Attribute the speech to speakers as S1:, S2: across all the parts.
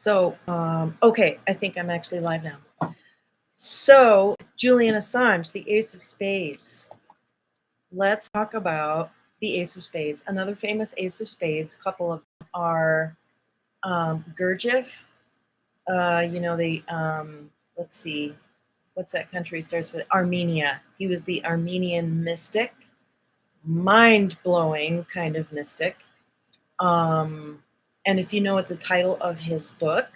S1: Okay, I think I'm actually live now. So, Julian Assange, the Ace of Spades. Let's talk about the Ace of Spades. Another famous Ace of Spades, couple of them are Gurdjieff. Let's see, what's that country starts with? Armenia. He was the Armenian mystic, mind-blowing kind of mystic. And if you know what the title of his book,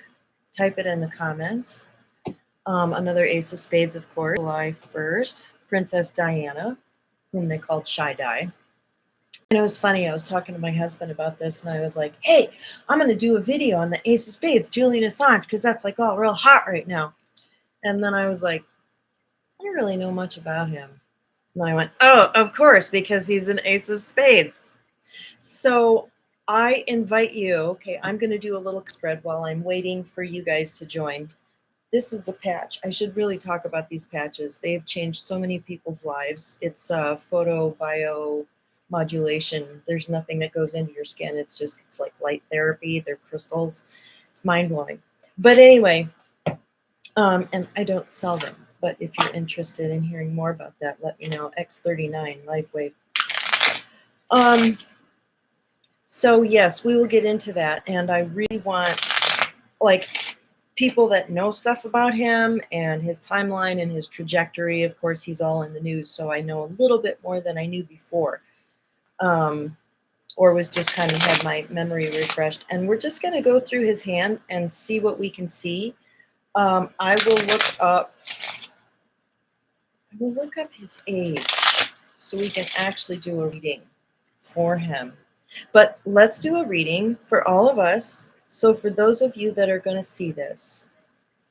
S1: type it in the comments. Another Ace of Spades, of course, July 1st, Princess Diana, whom they called Shy Di. And it was funny, I was talking to my husband about this, and I was like, hey, I'm going to do a video on the Ace of Spades, Julian Assange, because that's like all real hot right now. And then I was like, I don't really know much about him. And then I went, oh, of course, because he's an Ace of Spades. So I invite you, okay, I'm going to do a little spread while I'm waiting for you guys to join. This is a patch. I should really talk about these patches. They've changed so many people's lives. It's photo biomodulation. There's nothing that goes into your skin. It's like light therapy. They're crystals. It's mind-blowing. But anyway, and I don't sell them. But if you're interested in hearing more about that, let me know. X39, LifeWave. So yes, we will get into that. And I really want, like, people that know stuff about him and his timeline and his trajectory. Of course, he's all in the news, so I know a little bit more than I knew before, or was just kind of had my memory refreshed. And we're just going to go through his hand and see what we can see. I will look up his age so we can actually do a reading for him. But let's do a reading for all of us. So for those of you that are going to see this,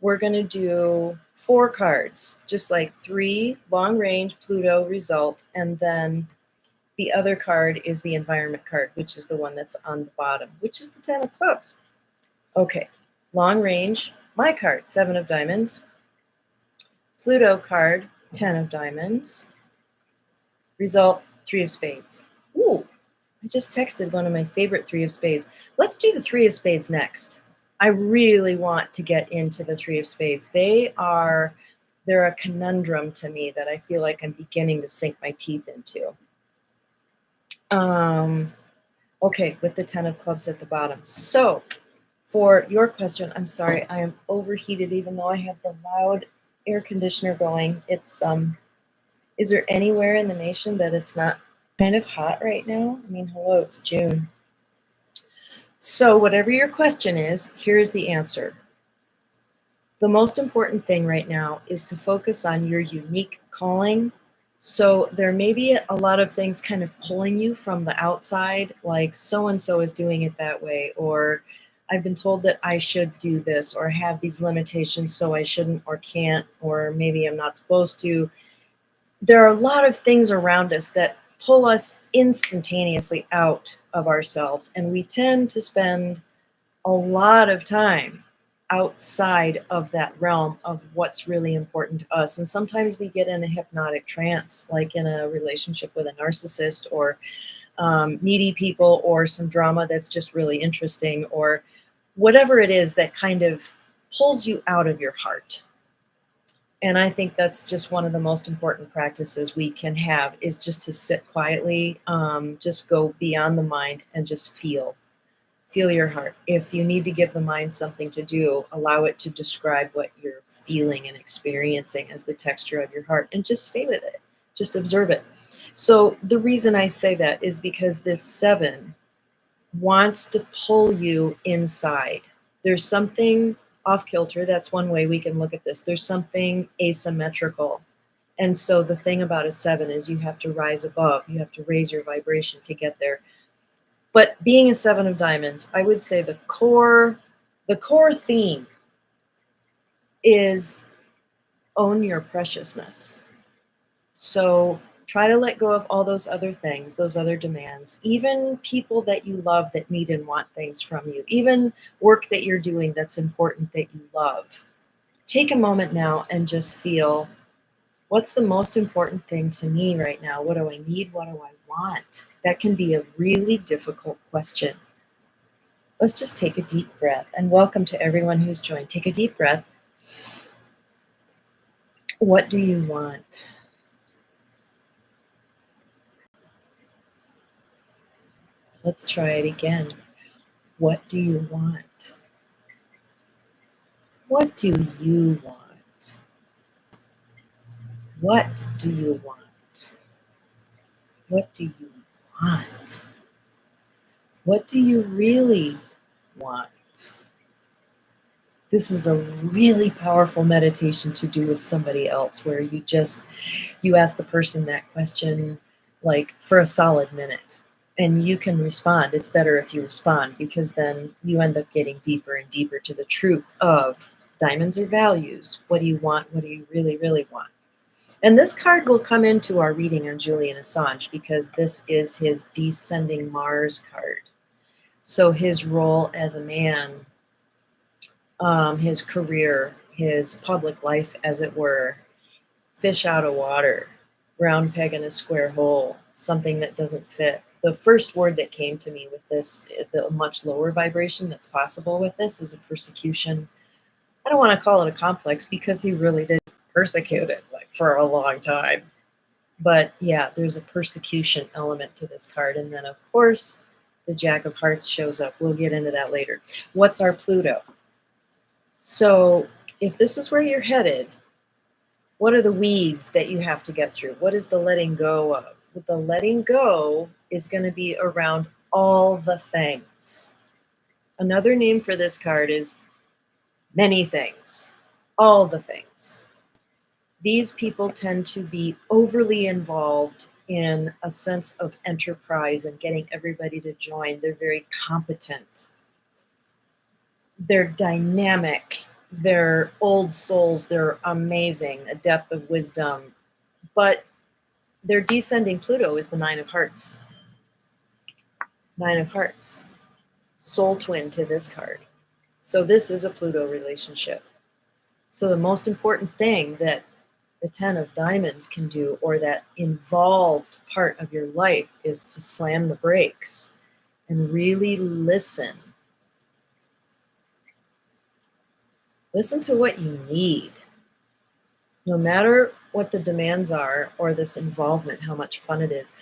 S1: we're going to do 4 cards, just like 3 long range Pluto result, and then the other card is the environment card, which is the one that's on the bottom, which is the 10 of clubs. Okay, long range, my card, 7 of diamonds. Pluto card, 10 of diamonds. Result, 3 of spades. Ooh, I just texted one of my favorite 3 of spades. Let's do the 3 of spades next. I really want to get into the 3 of spades. They're a conundrum to me that I feel like I'm beginning to sink my teeth into. Okay, with the 10 of clubs at the bottom. So for your question, I'm sorry, I am overheated even though I have the loud air conditioner going. It's is there anywhere in the nation that it's not kind of hot right now? I mean, hello, it's June. So whatever your question is, here's the answer. The most important thing right now is to focus on your unique calling. So there may be a lot of things kind of pulling you from the outside, like so-and-so is doing it that way, or I've been told that I should do this, or have these limitations so I shouldn't or can't, or maybe I'm not supposed to. There are a lot of things around us that pull us instantaneously out of ourselves, and we tend to spend a lot of time outside of that realm of what's really important to us. And sometimes we get in a hypnotic trance, like in a relationship with a narcissist, or needy people, or some drama that's just really interesting, or whatever it is that kind of pulls you out of your heart. And I think that's just one of the most important practices we can have, is just to sit quietly, just go beyond the mind and just feel your heart. If you need to give the mind something to do, allow it to describe what you're feeling and experiencing as the texture of your heart, and just stay with it. Just observe it. So the reason I say that is because this 7 wants to pull you inside. There's something off kilter. That's one way we can look at this. There's something asymmetrical. And so the thing about a 7 is you have to rise above. You have to raise your vibration to get there. But being a 7 of diamonds, I would say the core theme is own your preciousness. So try to let go of all those other things, those other demands, even people that you love that need and want things from you, even work that you're doing that's important that you love. Take a moment now and just feel, what's the most important thing to me right now? What do I need? What do I want? That can be a really difficult question. Let's just take a deep breath, and welcome to everyone who's joined. Take a deep breath. What do you want? Let's try it again. What do you want? What do you want? What do you want? What do you want? What do you really want? This is a really powerful meditation to do with somebody else, where you ask the person that question like for a solid minute, and you can respond. It's better if you respond, because then you end up getting deeper and deeper to the truth of diamonds or values. What do you want? What do you really, really want? And this card will come into our reading on Julian Assange, because this is his descending Mars card. So his role as a man, his career, his public life, as it were, fish out of water, round peg in a square hole, something that doesn't fit. The first word that came to me with this, the much lower vibration that's possible with this, is a persecution. I don't want to call it a complex, because he really did persecute it like for a long time. But yeah, there's a persecution element to this card. And then, of course, the Jack of Hearts shows up. We'll get into that later. What's our Pluto? So if this is where you're headed, what are the weeds that you have to get through? What is the letting go of? The letting go is going to be around all the things. Another name for this card is many things, all the things. These people tend to be overly involved in a sense of enterprise and getting everybody to join. They're very competent. They're dynamic. They're old souls. They're amazing, a depth of wisdom. But their descending Pluto is the Nine of Hearts. Nine of Hearts. Soul twin to this card. So this is a Pluto relationship. So the most important thing that the 10 of Diamonds can do, or that involved part of your life, is to slam the brakes and really listen. Listen to what you need. No matter what the demands are, or this involvement, how much fun it is.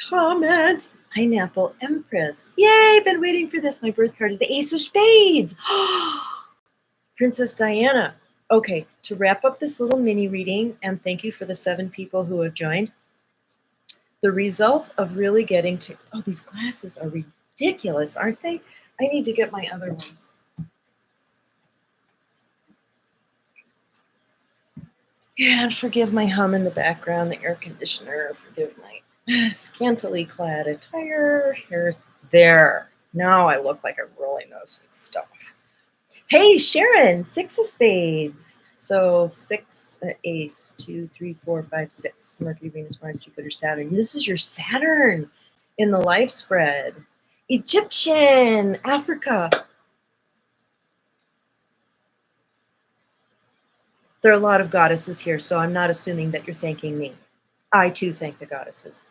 S1: Comment, Pineapple Empress. Yay, been waiting for this. My birth card is the Ace of Spades. Princess Diana. Okay, to wrap up this little mini reading, and thank you for the 7 people who have joined. The result of really getting to, oh, these glasses are ridiculous, aren't they? I need to get my other ones. Yeah, and forgive my hum in the background, the air conditioner. Forgive my scantily clad attire. Here's there. Now I look like I really know some stuff. Hey, Sharon, 6 of Spades. So 6, Ace, 2, 3, 4, 5, 6. Mercury, Venus, Mars, Jupiter, Saturn. This is your Saturn in the life spread. Egyptian, Africa. There are a lot of goddesses here, so I'm not assuming that you're thanking me. I too thank the goddesses.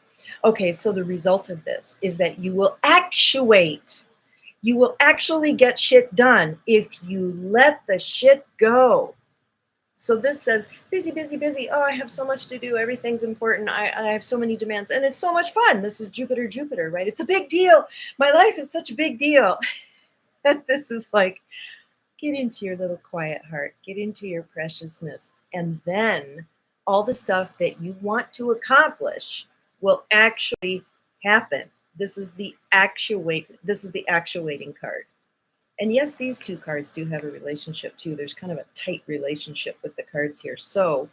S1: Okay, so the result of this is that you will actuate. You will actually get shit done if you let the shit go. So this says, busy, busy, busy. Oh, I have so much to do. Everything's important. I have so many demands. And it's so much fun. This is Jupiter, Jupiter, right? It's a big deal. My life is such a big deal. That this is like, get into your little quiet heart. Get into your preciousness. And then all the stuff that you want to accomplish will actually happen. This is the actuating card. And yes, these 2 cards do have a relationship too. There's kind of a tight relationship with the cards here. So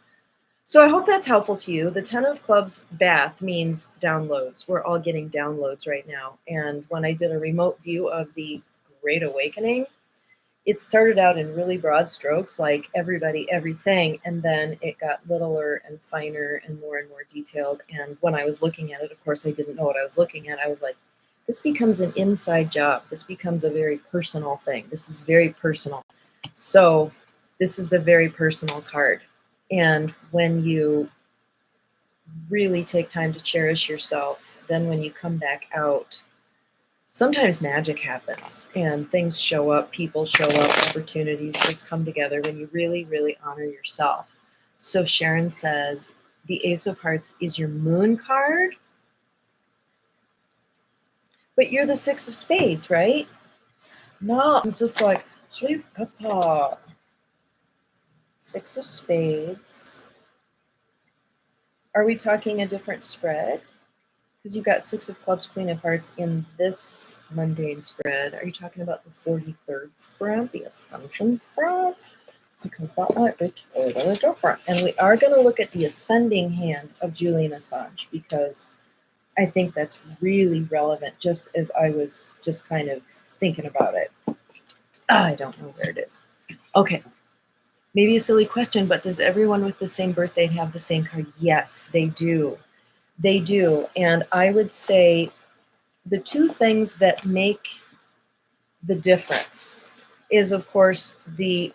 S1: I hope that's helpful to you. The 10 of Clubs bath means downloads. We're all getting downloads right now. And when I did a remote view of the Great Awakening, it started out in really broad strokes, like everybody, everything, and then it got littler and finer and more detailed. And when I was looking at it, of course, I didn't know what I was looking at. I was like, this becomes an inside job. This becomes a very personal thing. This is very personal. So this is the very personal card. And when you really take time to cherish yourself, then when you come back out, sometimes magic happens and things show up, people show up, opportunities just come together when you really, really honor yourself. So Sharon says, the Ace of Hearts is your moon card, but you're the Six of Spades, right? No, I'm just like, how do you get that? Six of Spades. Are we talking a different spread? Because you've got Six of Clubs, Queen of Hearts in this mundane spread. Are you talking about the 43rd spread, the Ascension spread? Because that might be totally different. And we are going to look at the ascending hand of Julian Assange because I think that's really relevant, just as I was just kind of thinking about it. I don't know where it is. Okay. Maybe a silly question, but does everyone with the same birthday have the same card? Yes, they do. They do. And I would say the two things that make the difference is, of course, the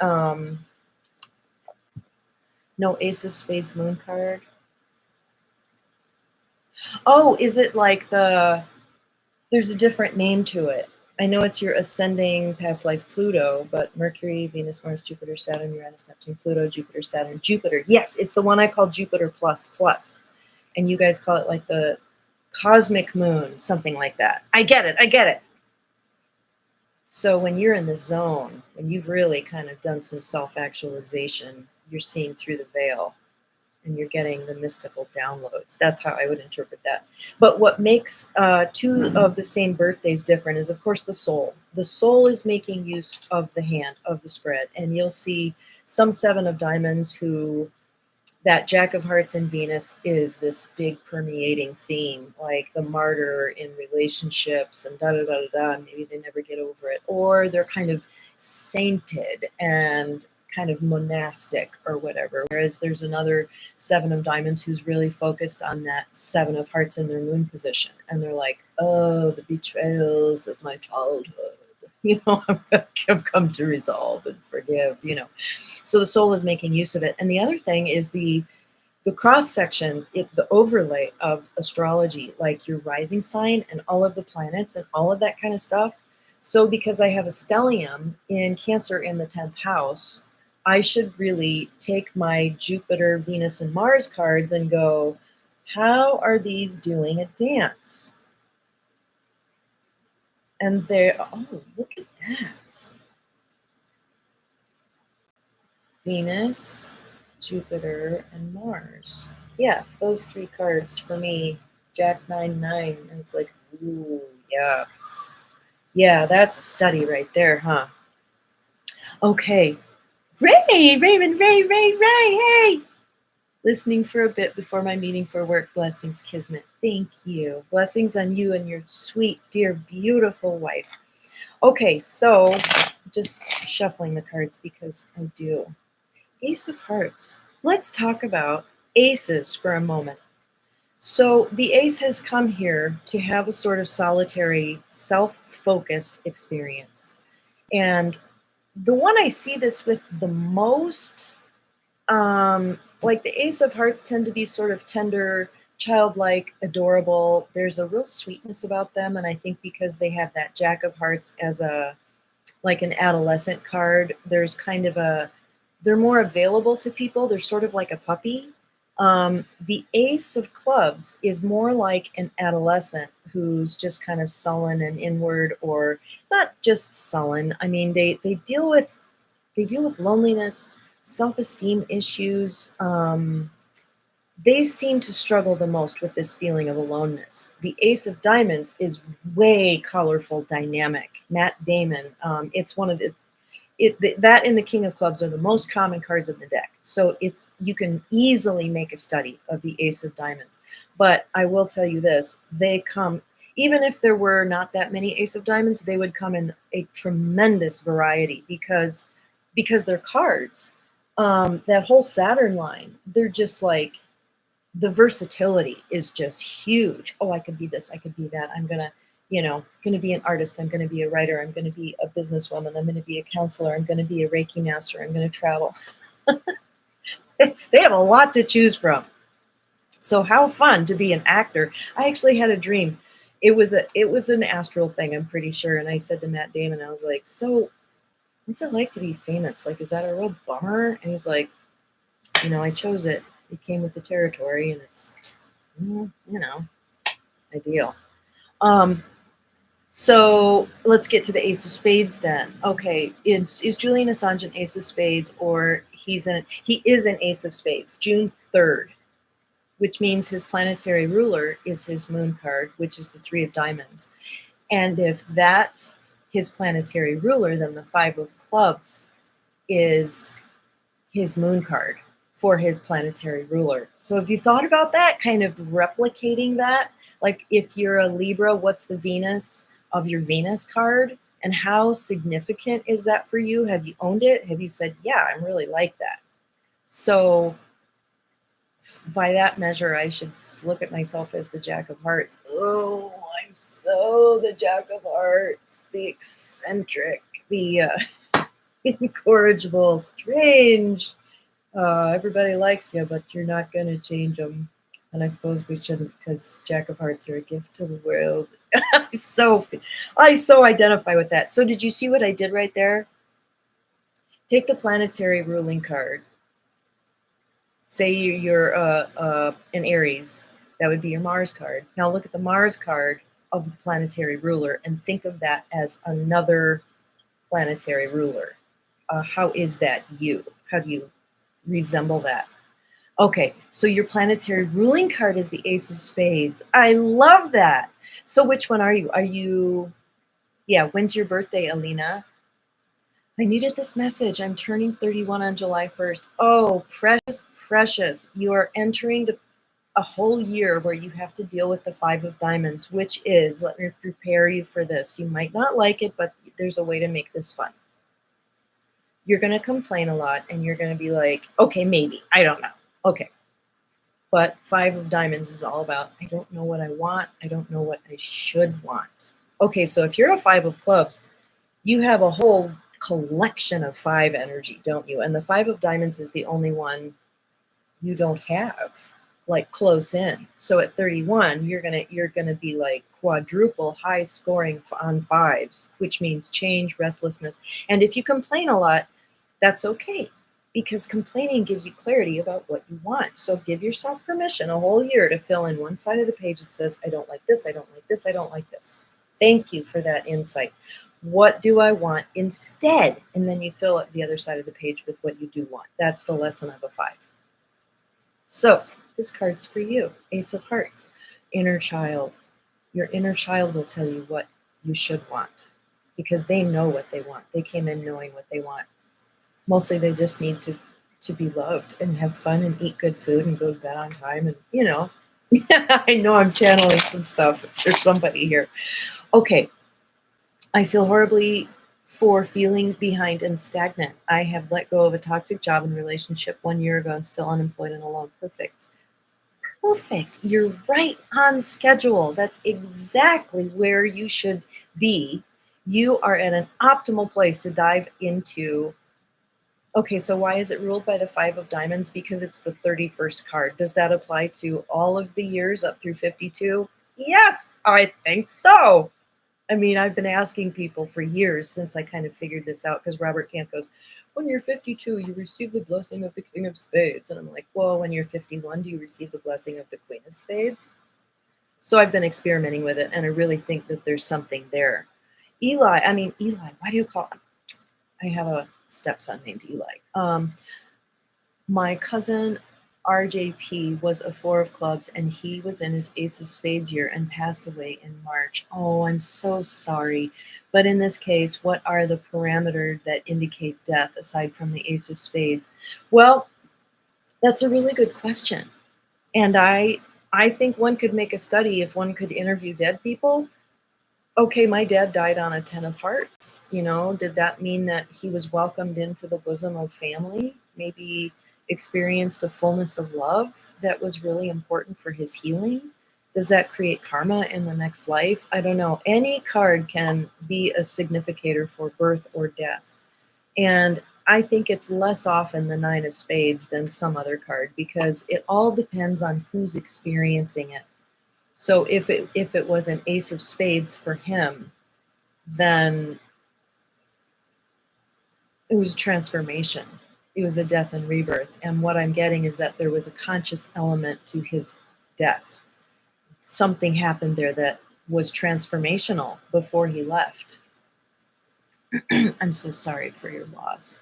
S1: no Ace of Spades moon card. Oh, is it like there's a different name to it. I know it's your ascending past life Pluto, but Mercury, Venus, Mars, Jupiter, Saturn, Uranus, Neptune, Pluto, Jupiter, Saturn, Jupiter. Yes, it's the one I call Jupiter plus plus. And you guys call it like the cosmic moon, something like that. I get it. I get it. So when you're in the zone, when you've really kind of done some self-actualization, you're seeing through the veil and you're getting the mystical downloads. That's how I would interpret that. But what makes two of the same birthdays different is, of course, the soul. The soul is making use of the hand, of the spread. And you'll see some Seven of Diamonds who that Jack of Hearts and Venus is this big permeating theme, like the martyr in relationships and da-da-da-da-da, maybe they never get over it. Or they're kind of sainted and kind of monastic or whatever. Whereas there's another Seven of Diamonds who's really focused on that Seven of Hearts in their moon position. And they're like, oh, the betrayals of my childhood. You know, I've come to resolve and forgive, you know. So the soul is making use of it. And the other thing is the cross section, the overlay of astrology, like your rising sign and all of the planets and all of that kind of stuff. So because I have a stellium in Cancer in the 10th house, I should really take my Jupiter, Venus, and Mars cards and go, how are these doing a dance? And they're, oh, look at that. Venus, Jupiter, and Mars. Yeah, those three cards for me. Jack 9-9. And it's like, ooh, yeah. Yeah, that's a study right there, huh? Okay. Raymond, Ray, hey! Listening for a bit before my meeting for work. Blessings, Kismet. Thank you. Blessings on you and your sweet, dear, beautiful wife. Okay, so just shuffling the cards because I do. Ace of Hearts. Let's talk about aces for a moment. So the ace has come here to have a sort of solitary, self-focused experience. And the one I see this with the most, like the Ace of Hearts tend to be sort of tender, childlike, adorable. There's a real sweetness about them. And I think because they have that Jack of Hearts as like an adolescent card, there's kind of they're more available to people. They're sort of like a puppy. The Ace of Clubs is more like an adolescent who's just kind of sullen and inward, or not just sullen. I mean, they deal with loneliness, self-esteem issues. They seem to struggle the most with this feeling of aloneness. The Ace of Diamonds is way colorful, dynamic. Matt Damon. It's one of that and the King of Clubs are the most common cards of the deck. So you can easily make a study of the Ace of Diamonds. But I will tell you this, they come, even if there were not that many Ace of Diamonds, they would come in a tremendous variety because they're cards. That whole Saturn line, they're just like, the versatility is just huge. Oh, I could be this, I could be that. I'm going to be an artist. I'm going to be a writer. I'm going to be a businesswoman. I'm going to be a counselor. I'm going to be a Reiki master. I'm going to travel. They have a lot to choose from. So how fun to be an actor. I actually had a dream. It was an astral thing, I'm pretty sure. And I said to Matt Damon, I was like, so what's it like to be famous? Like, is that a real bummer? And he's like, I chose it. It came with the territory, and it's, ideal. Um, so let's get to the Ace of Spades then. Okay, is Julian Assange an Ace of Spades, or he is an Ace of Spades, June 3rd, which means his planetary ruler is his moon card, which is the Three of Diamonds. And if that's his planetary ruler, then the Five of Clubs is his moon card for his planetary ruler. So have you thought about that, kind of replicating that? Like if you're a Libra, what's the Venus of your Venus card? And how significant is that for you? Have you owned it? Have you said, yeah, I'm really like that? So by that measure, I should look at myself as the Jack of Hearts. Oh, I'm so the Jack of Hearts, the eccentric, the incorrigible, strange. Everybody likes you, but you're not going to change them. And I suppose we shouldn't, because Jack of Hearts are a gift to the world. I so identify with that. So did you see what I did right there? Take the planetary ruling card. Say you're an Aries. That would be your Mars card. Now look at the Mars card of the planetary ruler and think of that as another planetary ruler. How is that you? How do you resemble that? Okay, so your planetary ruling card is the Ace of Spades. I love that. So which one are you? Yeah, when's your birthday, Alina? I needed this message. I'm turning 31 on July 1st. Oh, precious, precious. You are entering a whole year where you have to deal with the Five of Diamonds, which is, let me prepare you for this. You might not like it, but there's a way to make this fun. You're going to complain a lot, and you're going to be like, okay, maybe. I don't know. Okay. But Five of Diamonds is all about, I don't know what I want. I don't know what I should want. Okay, so if you're a Five of Clubs, you have a whole collection of five energy, don't you? And the Five of Diamonds is the only one you don't have, like close in. So at 31, you're gonna be like quadruple high scoring on fives, which means change, restlessness. And if you complain a lot, that's okay, because complaining gives you clarity about what you want. So give yourself permission a whole year to fill in one side of the page that says, I don't like this, I don't like this, I don't like this. Thank you for that insight. What do I want instead? And then you fill up the other side of the page with what you do want. That's the lesson of a five. So this card's for you, Ace of Hearts, inner child. Your inner child will tell you what you should want because they know what they want. They came in knowing what they want. Mostly they just need to be loved and have fun and eat good food and go to bed on time. And, I know I'm channeling some stuff for somebody here. Okay. I feel horribly for feeling behind and stagnant. I have let go of a toxic job and relationship 1 year ago and still unemployed and alone. Perfect. Perfect. You're right on schedule. That's exactly where you should be. You are at an optimal place to dive into. Okay, so why is it ruled by the Five of Diamonds? Because it's the 31st card. Does that apply to all of the years up through 52? Yes, I think so. I mean, I've been asking people for years since I kind of figured this out, because Robert Camp goes, when you're 52, you receive the blessing of the King of Spades. And I'm like, well, when you're 51, do you receive the blessing of the Queen of Spades? So I've been experimenting with it, and I really think that there's something there. Eli, why do you call him? I have a stepson named Eli. My cousin RJP was a Four of Clubs, and he was in his Ace of Spades year and passed away in March. Oh, I'm so sorry. But in this case, what are the parameters that indicate death aside from the Ace of Spades? Well, that's a really good question. And I think one could make a study if one could interview dead people. Okay, my dad died on a 10 of Hearts. Did that mean that he was welcomed into the bosom of family? Maybe experienced a fullness of love that was really important for his healing? Does that create karma in the next life? I don't know. Any card can be a significator for birth or death. And I think it's less often the Nine of Spades than some other card, because it all depends on who's experiencing it. So if it was an ace of spades for him, then it was transformation. It was a death and rebirth. And what I'm getting is that there was a conscious element to his death. Something happened there that was transformational before he left. I'm so sorry for your loss.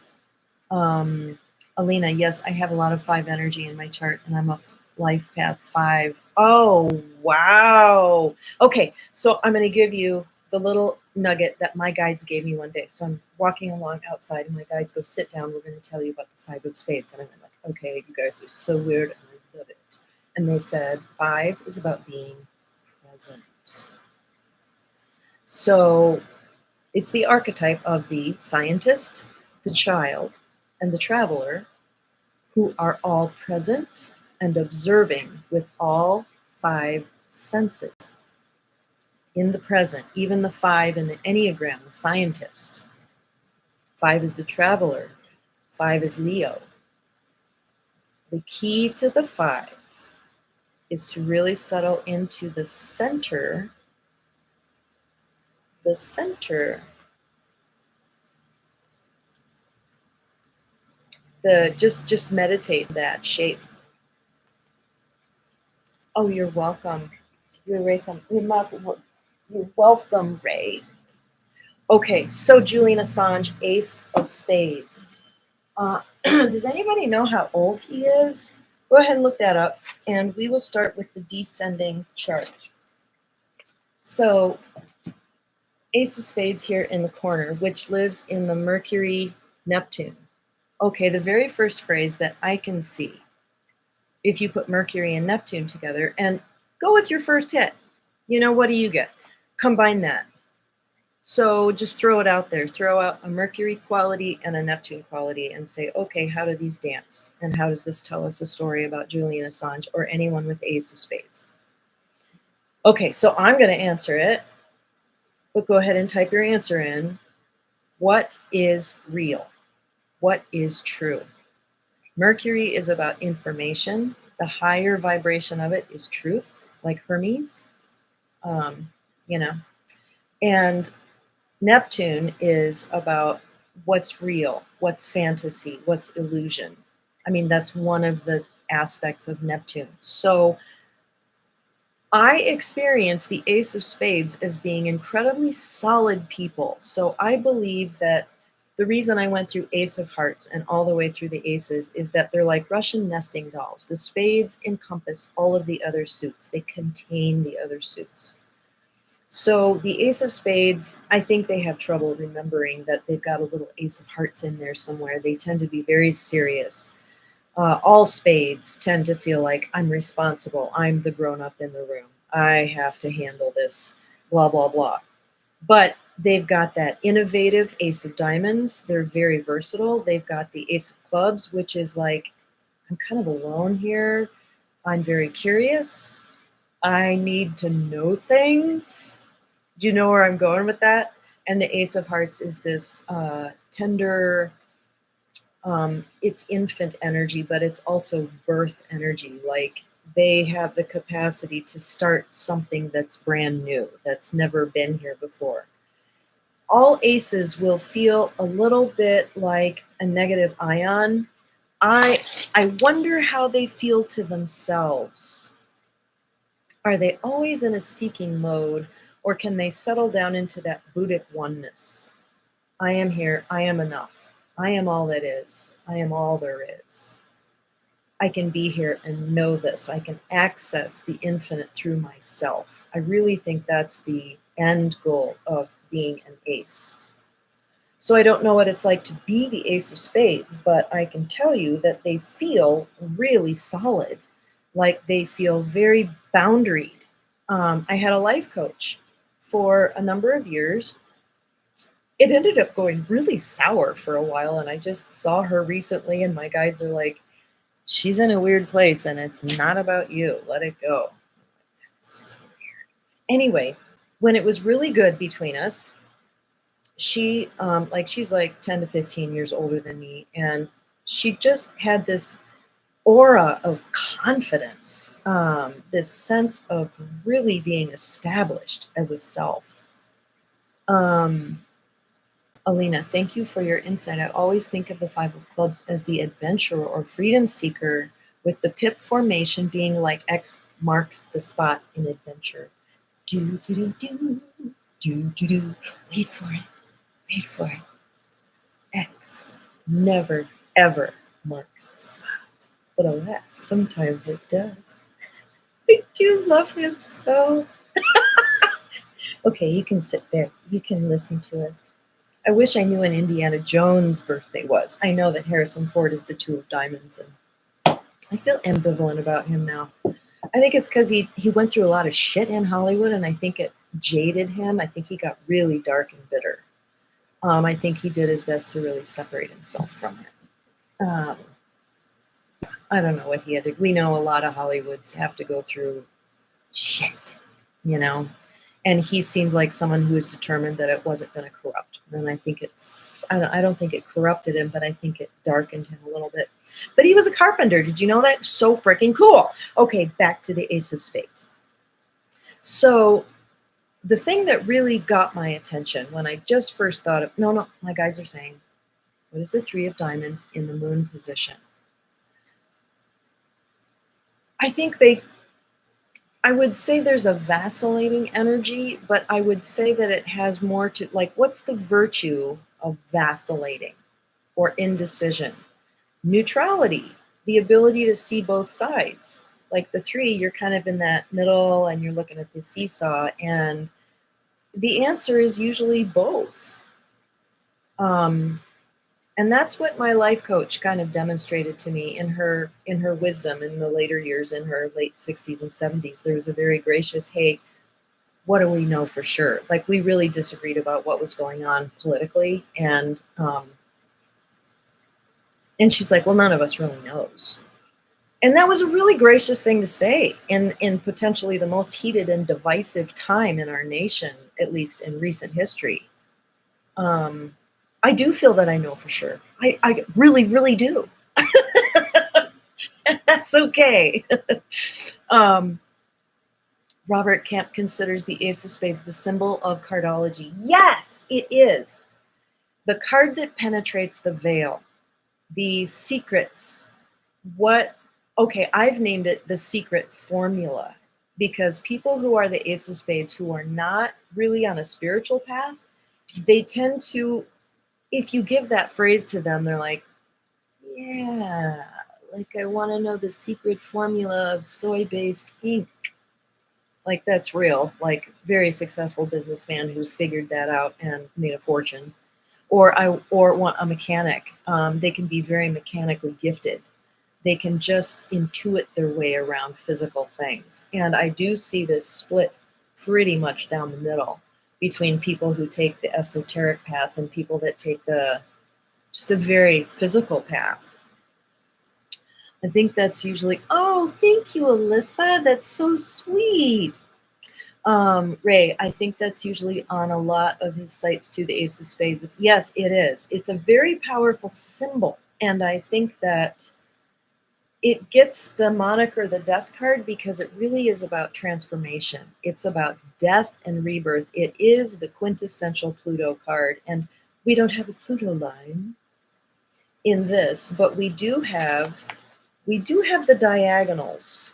S1: Alina, yes, I have a lot of 5 energy in my chart, and I'm a life path 5. Oh, wow. Okay, so I'm going to give you the little nugget that my guides gave me one day. So I'm walking along outside, and my guides go, sit down. We're going to tell you about the 5 of spades. And I'm like, okay, you guys are so weird, and I love it. And they said 5 is about being present. So it's the archetype of the scientist, the child, and the traveler, who are all present and observing with all 5 senses in the present, even the 5 in the Enneagram, the scientist. 5 is the traveler, 5 is Leo. The key to the 5 is to really settle into the center, just meditate that shape. Oh, you're welcome. You're welcome. You're welcome, Ray. Okay, so Julian Assange, Ace of Spades. Does anybody know how old he is? Go ahead and look that up, and we will start with the descending chart. So, Ace of Spades here in the corner, which lives in the Mercury Neptune. Okay, the very first phrase that I can see, if you put Mercury and Neptune together, and go with your first hit, what do you get? Combine that. So just throw it out there. Throw out a Mercury quality and a Neptune quality and say, okay, how do these dance? And how does this tell us a story about Julian Assange or anyone with Ace of Spades? Okay, so I'm going to answer it, but go ahead and type your answer in. What is real? What is true? Mercury is about information. The higher vibration of it is truth, like Hermes, and Neptune is about what's real, what's fantasy, what's illusion. I mean, that's one of the aspects of Neptune. So I experience the Ace of Spades as being incredibly solid people. So I believe that the reason I went through Ace of Hearts and all the way through the aces is that they're like Russian nesting dolls. The spades encompass all of the other suits. They contain the other suits. So the Ace of Spades, I think they have trouble remembering that they've got a little Ace of Hearts in there somewhere. They tend to be very serious. All spades tend to feel like I'm responsible. I'm the grown-up in the room. I have to handle this, blah, blah, blah. But they've got that innovative Ace of Diamonds. They're very versatile. They've got the Ace of Clubs, which is like, I'm kind of alone here. I'm very curious. I need to know things. Do you know where I'm going with that? And the Ace of Hearts is this tender, it's infant energy, but it's also birth energy. Like they have the capacity to start something that's brand new, that's never been here before. All aces will feel a little bit like a negative ion. I wonder how they feel to themselves. Are they always in a seeking mode, or can they settle down into that Buddhic oneness? I am here, I am enough. I am all that is. I am all there is. I can be here and know this. I can access the infinite through myself. I really think that's the end goal of being an ace. So I don't know what it's like to be the Ace of Spades, but I can tell you that they feel really solid. Like they feel very boundaried. I had a life coach for a number of years. It ended up going really sour for a while, and I just saw her recently, and my guides are like, she's in a weird place, and it's not about you. Let it go. So weird. Anyway, when it was really good between us, she's like 10 to 15 years older than me, and she just had this aura of confidence, this sense of really being established as a self. Alina, thank you for your insight. I always think of the Five of Clubs as the adventurer or freedom seeker, with the pip formation being like X marks the spot in adventure. Do, do, do, do, do, do, do. Wait for it, wait for it. X never, ever marks the spot. But alas, sometimes it does. I do love him so. Okay, you can sit there. You can listen to us. I wish I knew when Indiana Jones' birthday was. I know that Harrison Ford is the Two of Diamonds, and I feel ambivalent about him now. I think it's because he went through a lot of shit in Hollywood, and I think it jaded him. I think he got really dark and bitter. I think he did his best to really separate himself from it. I don't know what he had to. We know a lot of Hollywoods have to go through shit, you know. And he seemed like someone who was determined that it wasn't going to corrupt. And I think I don't think it corrupted him, but I think it darkened him a little bit. But he was a carpenter. Did you know that? So freaking cool. Okay, back to the Ace of Spades. So the thing that really got my attention when I just first thought of, no, my guides are saying, what is the Three of Diamonds in the moon position? I would say there's a vacillating energy, but I would say that it has more to, like, what's the virtue of vacillating or indecision? Neutrality, the ability to see both sides. Like the three, you're kind of in that middle and you're looking at the seesaw, and the answer is usually both. And that's what my life coach kind of demonstrated to me in her wisdom in the later years, in her late 60s and 70s. There was a very gracious, hey, what do we know for sure? Like, we really disagreed about what was going on politically, and she's like, well, none of us really knows. And that was a really gracious thing to say in potentially the most heated and divisive time in our nation, at least in recent history. I do feel that I know for sure. I really, really do. And that's okay. Robert Camp considers the Ace of Spades the symbol of cardology. Yes, it is. The card that penetrates the veil, the secrets. Okay, I've named it the secret formula, because people who are the Ace of Spades who are not really on a spiritual path, they tend to, if you give that phrase to them, they're like, yeah, like, I want to know the secret formula of soy-based ink. Like, that's real. Like, very successful businessman who figured that out and made a fortune. Or want a mechanic. They can be very mechanically gifted. They can just intuit their way around physical things. And I do see this split pretty much down the middle between people who take the esoteric path and people that take just a very physical path. I think that's usually, oh, thank you, Alyssa. That's so sweet. Ray, I think that's usually on a lot of his sites too, the Ace of Spades. Yes, it is. It's a very powerful symbol. And I think that it gets the moniker the Death card because it really is about transformation. It's about death and rebirth. It is the quintessential Pluto card. And we don't have a Pluto line in this, but we do have the diagonals.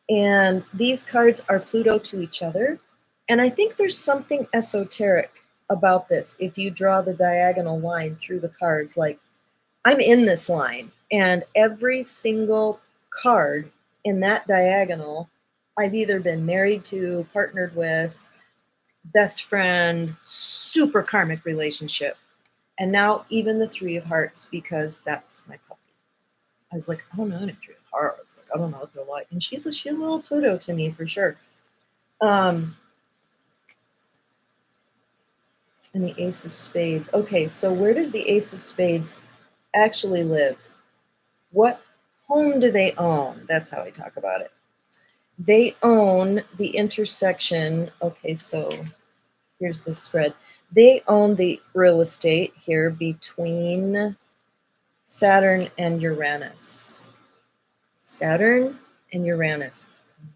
S1: And these cards are Pluto to each other. And I think there's something esoteric about this. If you draw the diagonal line through the cards, like, I'm in this line, and every single card in that diagonal, I've either been married to, partnered with, best friend, super karmic relationship. And now even the Three of Hearts, because that's my puppy. I was like, I don't know any Three of Hearts. Like, I don't know what they're like. And she's a little Pluto to me for sure. And the Ace of Spades. Okay, so where does the Ace of Spades actually live? What home do they own? That's how I talk about it. They own the intersection. Okay, so here's the spread. They own the real estate here between Saturn and Uranus. Saturn and Uranus.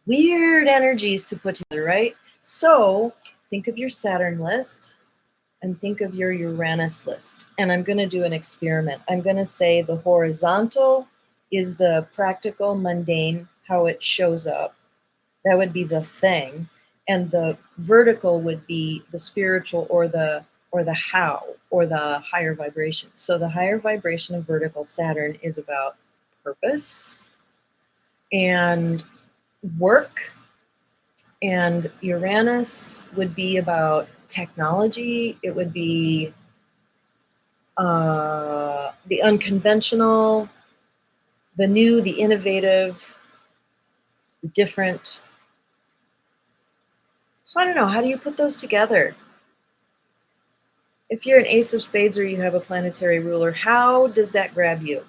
S1: Weird energies to put together, right? So think of your Saturn list and think of your Uranus list. And I'm going to do an experiment. I'm going to say the horizontal is the practical, mundane, how it shows up. That would be the thing. And the vertical would be the spiritual or the how or the higher vibration. So the higher vibration of vertical Saturn is about purpose and work, and Uranus would be about technology. It would be the unconventional, the new, the innovative, the different. So I don't know, how do you put those together? If you're an Ace of Spades or you have a planetary ruler, how does that grab you?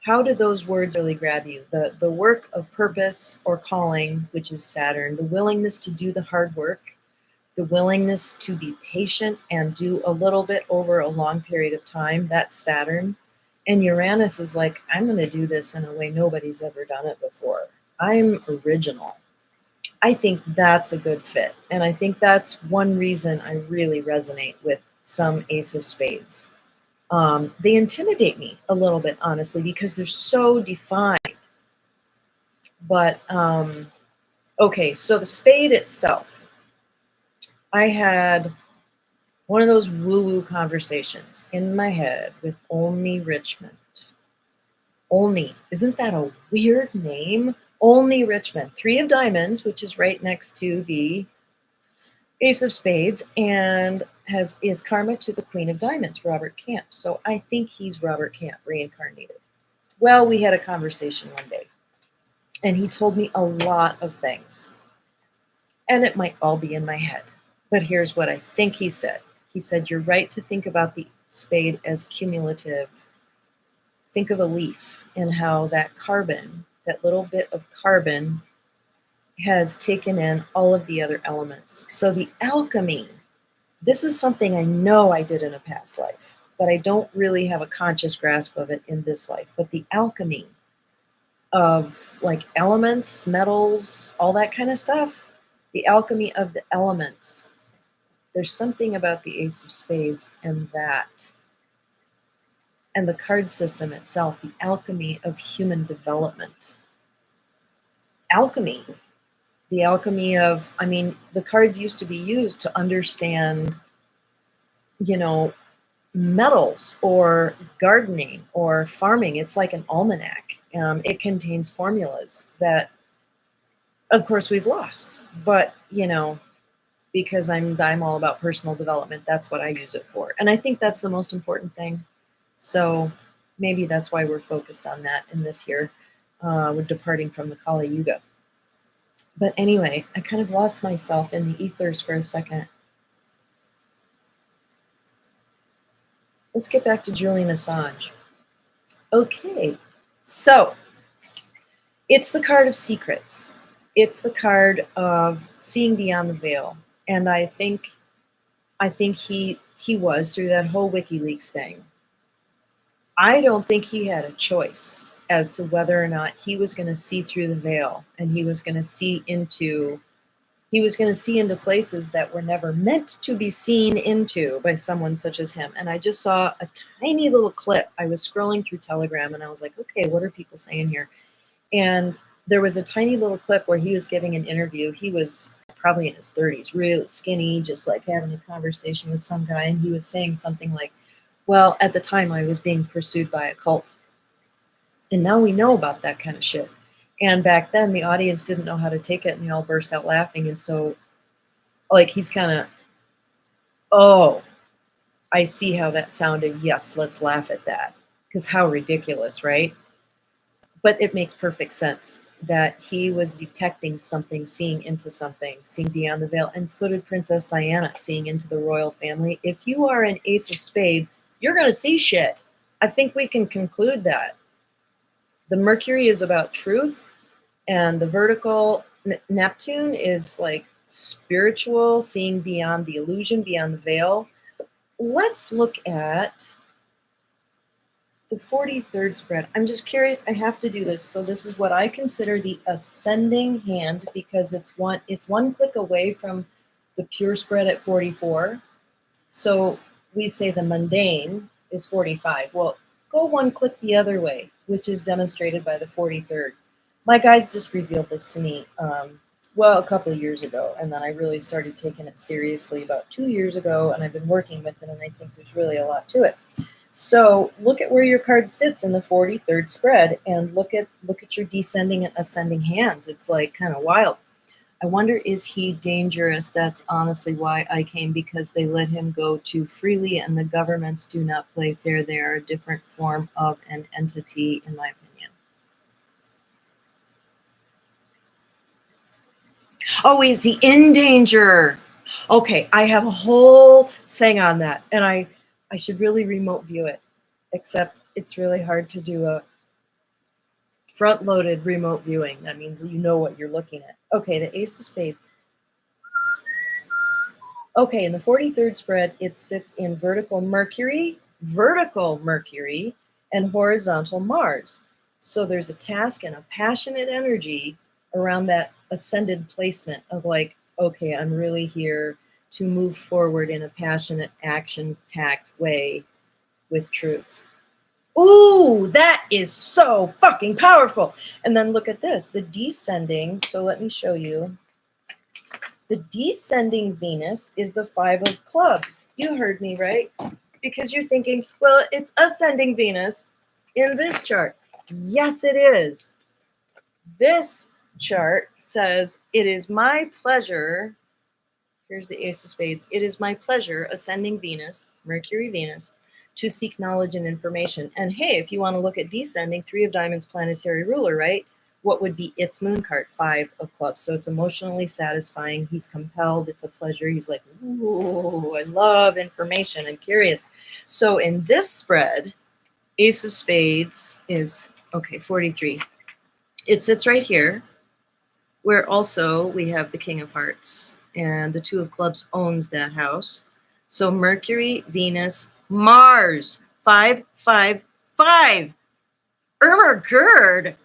S1: How do those words really grab you? The work of purpose or calling, which is Saturn, the willingness to do the hard work, the willingness to be patient and do a little bit over a long period of time, that's Saturn. And Uranus is like, I'm going to do this in a way nobody's ever done it before. I'm original. I think that's a good fit. And I think that's one reason I really resonate with some Ace of Spades. They intimidate me a little bit, honestly, because they're so defined. But okay, so the spade itself, I had one of those woo-woo conversations in my head with Olney Richmond. Olney, isn't that a weird name? Olney Richmond, 3 of diamonds, which is right next to the Ace of Spades, and is karma to the Queen of Diamonds, Robert Camp. So I think he's Robert Camp reincarnated. Well, we had a conversation one day, and he told me a lot of things, and it might all be in my head. But here's what I think he said. He said, you're right to think about the spade as cumulative. Think of a leaf and how that carbon, that little bit of carbon, has taken in all of the other elements. So the alchemy, this is something I know I did in a past life, but I don't really have a conscious grasp of it in this life. But the alchemy of like elements, metals, all that kind of stuff, the alchemy of the elements, there's something about the Ace of Spades and that. And the card system itself, the alchemy of human development. Alchemy. The alchemy of, I mean, the cards used to be used to understand, metals or gardening or farming. It's like an almanac. It contains formulas that, of course, we've lost. But, because I'm all about personal development, that's what I use it for. And I think that's the most important thing. So maybe that's why we're focused on that in this year. We're departing from the Kali Yuga. But anyway, I kind of lost myself in the ethers for a second. Let's get back to Julian Assange. Okay, so it's the card of secrets. It's the card of seeing beyond the veil. And I think he was through that whole WikiLeaks thing. I don't think he had a choice as to whether or not he was going to see through the veil, and he was going to see into places that were never meant to be seen into by someone such as him. And I just saw a tiny little clip. I was scrolling through Telegram and I was like, okay, what are people saying here? And there was a tiny little clip where he was giving an interview. He was probably in his 30s, really skinny, just like having a conversation with some guy. And he was saying something like, well, at the time I was being pursued by a cult. And now we know about that kind of shit. And back then the audience didn't know how to take it and they all burst out laughing. And so like he's kind of, oh, I see how that sounded. Yes, let's laugh at that. Because how ridiculous, right? But it makes perfect sense that he was detecting something, seeing into something, seeing beyond the veil. And so did Princess Diana, seeing into the royal family. If you are an Ace of Spades, you're going to see shit. I think we can conclude that. The Mercury is about truth, and the vertical Neptune is like spiritual, seeing beyond the illusion, beyond the veil. Let's look at The 43rd spread. I'm just curious. I have to do this. So this is what I consider the ascending hand because it's one click away from the pure spread at 44. So we say the mundane is 45. Well, go one click the other way, which is demonstrated by the 43rd. My guides just revealed this to me, well, a couple of years ago, and then I really started taking it seriously about 2 years ago, and I've been working with it, and I think there's really a lot to it. So look at where your card sits in the 43rd spread, and look at your descending and ascending hands. It's like kind of wild. I wonder, is he dangerous? That's honestly why I came, because they let him go too freely and the governments do not play fair. They are a different form of an entity, in my opinion. Oh, is he in danger? Okay, I have a whole thing on that, and I should really remote view it, except it's really hard to do a front-loaded remote viewing. That means you know what you're looking at. Okay, the Ace of Spades. Okay, in the 43rd spread, it sits in vertical Mercury, and horizontal Mars. So there's a task and a passionate energy around that ascended placement of like, okay, I'm really here to move forward in a passionate, action-packed way with truth. Ooh, that is so fucking powerful. And then look at this, the descending. So let me show you. The descending Venus is the 5 of clubs. You heard me, right? Because you're thinking, well, it's ascending Venus in this chart. Yes, it is. This chart says, it is my pleasure. Here's the Ace of Spades. It is my pleasure, ascending Venus, Mercury Venus, to seek knowledge and information. And hey, if you want to look at descending, 3 of diamonds, planetary ruler, right? What would be its moon card? 5 of clubs. So it's emotionally satisfying. He's compelled. It's a pleasure. He's like, ooh, I love information. I'm curious. So in this spread, Ace of Spades is, okay, 43. It sits right here, where also we have the King of Hearts. And the 2 of clubs owns that house. So Mercury, Venus, Mars, 5, 5, 5. Irma Gerd.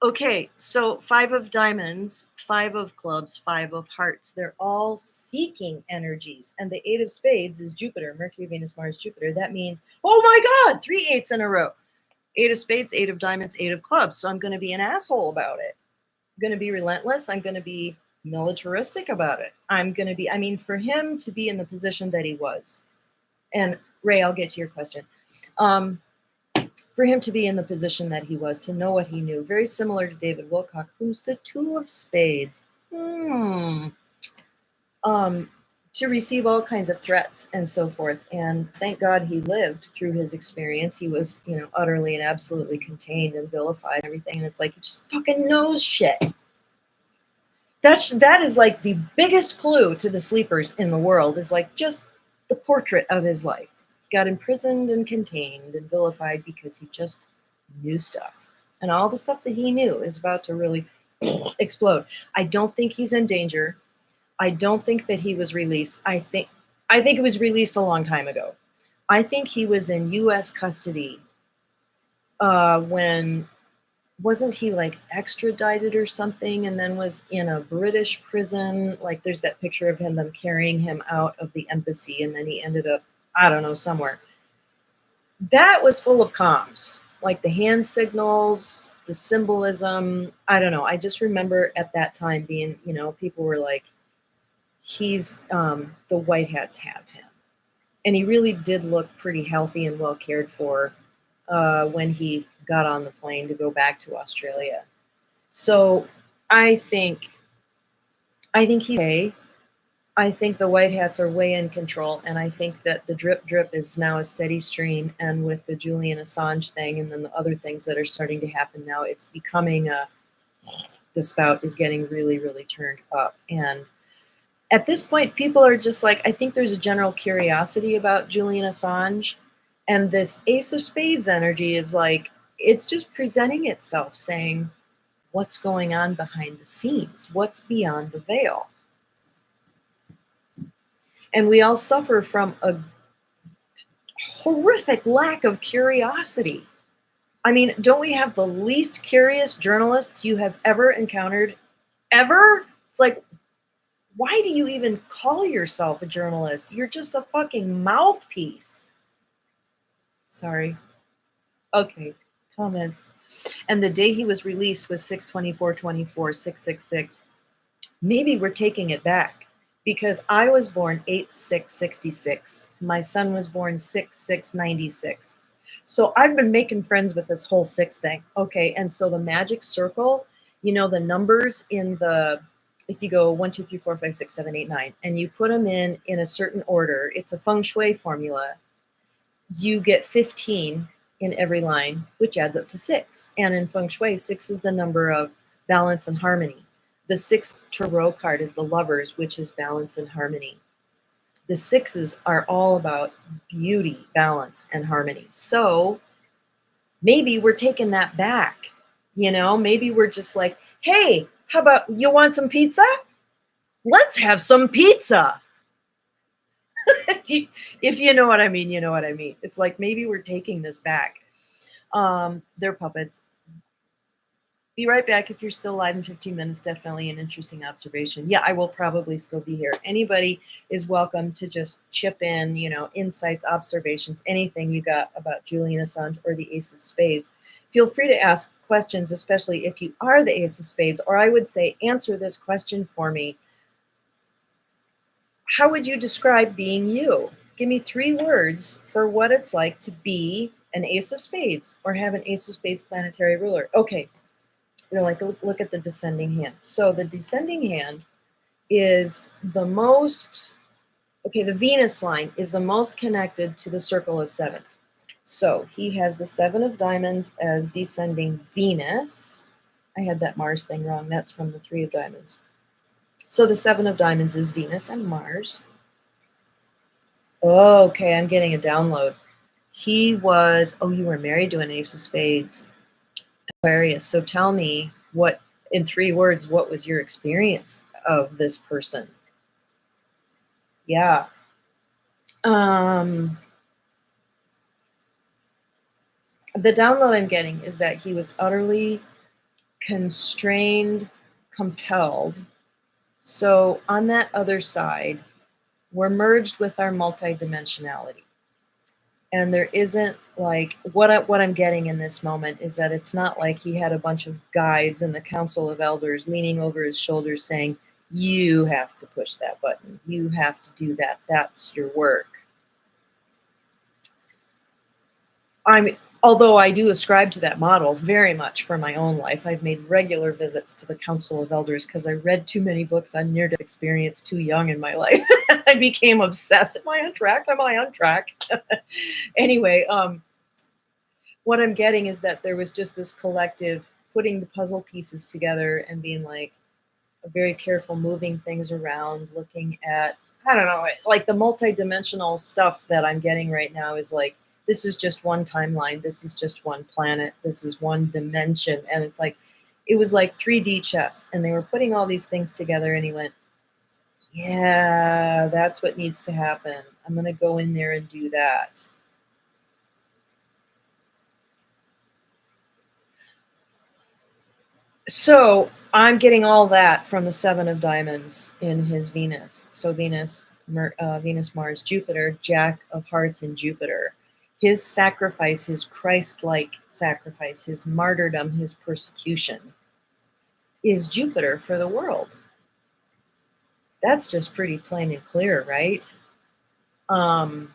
S1: Okay, so 5 of diamonds, 5 of clubs, 5 of hearts. They're all seeking energies. And the 8 of spades is Jupiter, Mercury, Venus, Mars, Jupiter. That means, oh my God, 3 8s in a row. 8 of spades, 8 of diamonds, 8 of clubs. So I'm going to be an asshole about it. I'm going to be relentless. I'm going to be militaristic about it. I'm going to be, I mean, for him to be in the position that he was. And Ray, I'll get to your question. For him to be in the position that he was, to know what he knew, very similar to David Wilcock, who's the 2 of spades. To receive all kinds of threats and so forth. And thank God he lived through his experience. He was, you know, utterly and absolutely contained and vilified and everything. And it's like, he just fucking knows shit. That is like the biggest clue to the sleepers in the world, is like just the portrait of his life. Got imprisoned and contained and vilified because he just knew stuff. And all the stuff that he knew is about to really explode. I don't think he's in danger. I don't think that he was released. I think it was released a long time ago. I think he was in U.S. custody when, wasn't he like extradited or something, and then was in a British prison? Like there's that picture of him, them carrying him out of the embassy, and then he ended up, I don't know, somewhere. That was full of comms, like the hand signals, the symbolism. I don't know. I just remember at that time being, you know, people were like, he's, the white hats have him. And he really did look pretty healthy and well cared for when he got on the plane to go back to Australia. So I think he's okay. I think the white hats are way in control, and I think that the drip drip is now a steady stream. And with the Julian Assange thing, and then the other things that are starting to happen now, it's becoming the spout is getting really, really turned up. And at this point, people are just like, I think there's a general curiosity about Julian Assange, and this Ace of Spades energy is like, it's just presenting itself, saying, what's going on behind the scenes? What's beyond the veil? And we all suffer from a horrific lack of curiosity. I mean, don't we have the least curious journalists you have ever encountered? Ever? It's like, why do you even call yourself a journalist? You're just a fucking mouthpiece. Sorry. Okay. Comments. And the day he was released was 6/24/24, 666. Maybe we're taking it back because I was born 8/6/66. My son was born 6/6/96. So I've been making friends with this whole six thing. Okay, and so the magic circle, you know, the numbers in the, if you go 1, 2, 3, 4, 5, 6, 7, 8, 9, and you put them in a certain order, it's a feng shui formula. You get 15 in every line, which adds up to 6. And in feng shui, 6 is the number of balance and harmony. The 6th tarot card is the Lovers, which is balance and harmony. The 6s are all about beauty, balance, and harmony. So maybe we're taking that back. You know, maybe we're just like, hey, how about you want some pizza? Let's have some pizza. If you know what I mean, you know what I mean. It's like maybe we're taking this back. They're puppets. Be right back if you're still live in 15 minutes. Definitely an interesting observation. Yeah, I will probably still be here. Anybody is welcome to just chip in, you know, insights, observations, anything you got about Julian Assange or the Ace of Spades. Feel free to ask questions, especially if you are the Ace of Spades, or I would say answer this question for me. How would you describe being you? Give me 3 words for what it's like to be an Ace of Spades or have an Ace of Spades planetary ruler. Okay, they're like, look at the descending hand. So the descending hand is the most, okay, the Venus line is the most connected to the circle of 7. So he has the 7 of diamonds as descending Venus. I had that Mars thing wrong. That's from the 3 of diamonds. So the 7 of diamonds is Venus and Mars. Oh, okay, I'm getting a download. He was, oh, you were married to an Ace of Spades, Aquarius. So tell me what, in 3 words, what was your experience of this person? Yeah. The download I'm getting is that he was utterly constrained, compelled. So on that other side, we're merged with our multidimensionality. And there isn't like, what I'm getting in this moment is that it's not like he had a bunch of guides in the Council of Elders leaning over his shoulders saying, you have to push that button. You have to do that. That's your work. Although I do ascribe to that model very much for my own life. I've made regular visits to the Council of Elders because I read too many books on near-death experience too young in my life. I became obsessed. Am I on track? Am I on track? Anyway, what I'm getting is that there was just this collective putting the puzzle pieces together and being like very careful, moving things around, looking at, I don't know, like the multidimensional stuff that I'm getting right now is like, this is just one timeline. This is just one planet. This is one dimension. And it's like, it was like 3D chess. And they were putting all these things together. And he went, yeah, that's what needs to happen. I'm going to go in there and do that. So I'm getting all that from the 7 of diamonds in his Venus. So Venus, Mars, Jupiter, Jack of Hearts in Jupiter. His sacrifice, his Christ-like sacrifice, his martyrdom, his persecution is Jupiter for the world. That's just pretty plain and clear, right? And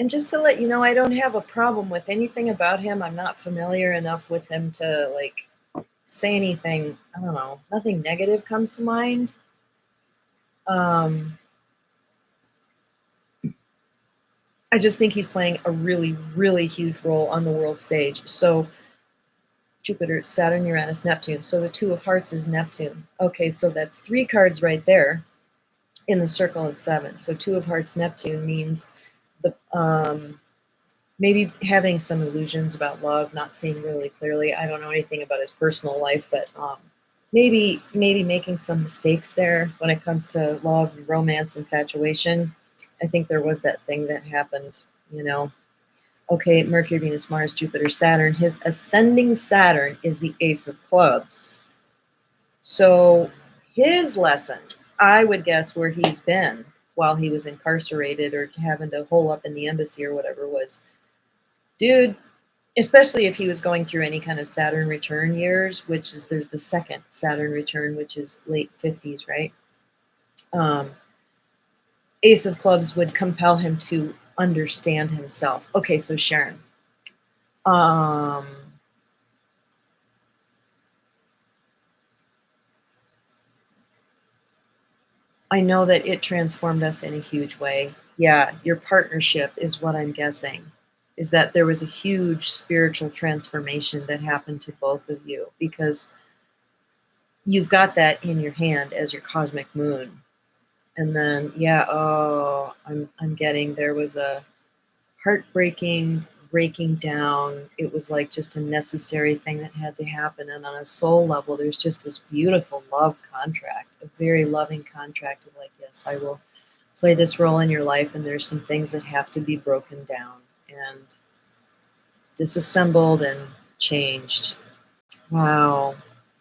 S1: just to let you know, I don't have a problem with anything about him. I'm not familiar enough with him to like say anything. I don't know. Nothing negative comes to mind. I just think he's playing a really, really huge role on the world stage. So Jupiter, Saturn, Uranus, Neptune. So the 2 of Hearts is Neptune. Okay, so that's 3 cards right there in the circle of 7. So 2 of Hearts, Neptune means the maybe having some illusions about love, not seeing really clearly. I don't know anything about his personal life, but maybe making some mistakes there when it comes to love, romance, infatuation. I think there was that thing that happened, you know. Okay, Mercury, Venus, Mars, Jupiter, Saturn. His ascending Saturn is the Ace of Clubs. So his lesson, I would guess where he's been while he was incarcerated or having to hole up in the embassy or whatever was, dude, especially if he was going through any kind of Saturn return years, which is there's the second Saturn return, which is late 50s, right? Um, Ace of Clubs would compel him to understand himself. Okay, so Sharon. Um, I know that it transformed us in a huge way. Yeah, your partnership is what I'm guessing, is that there was a huge spiritual transformation that happened to both of you because you've got that in your hand as your cosmic moon. And then, yeah, oh, I'm getting there was a heartbreaking breaking down. It was like just a necessary thing that had to happen. And on a soul level, there's just this beautiful love contract, a very loving contract of like, yes, I will play this role in your life, and there's some things that have to be broken down and disassembled and changed. Wow.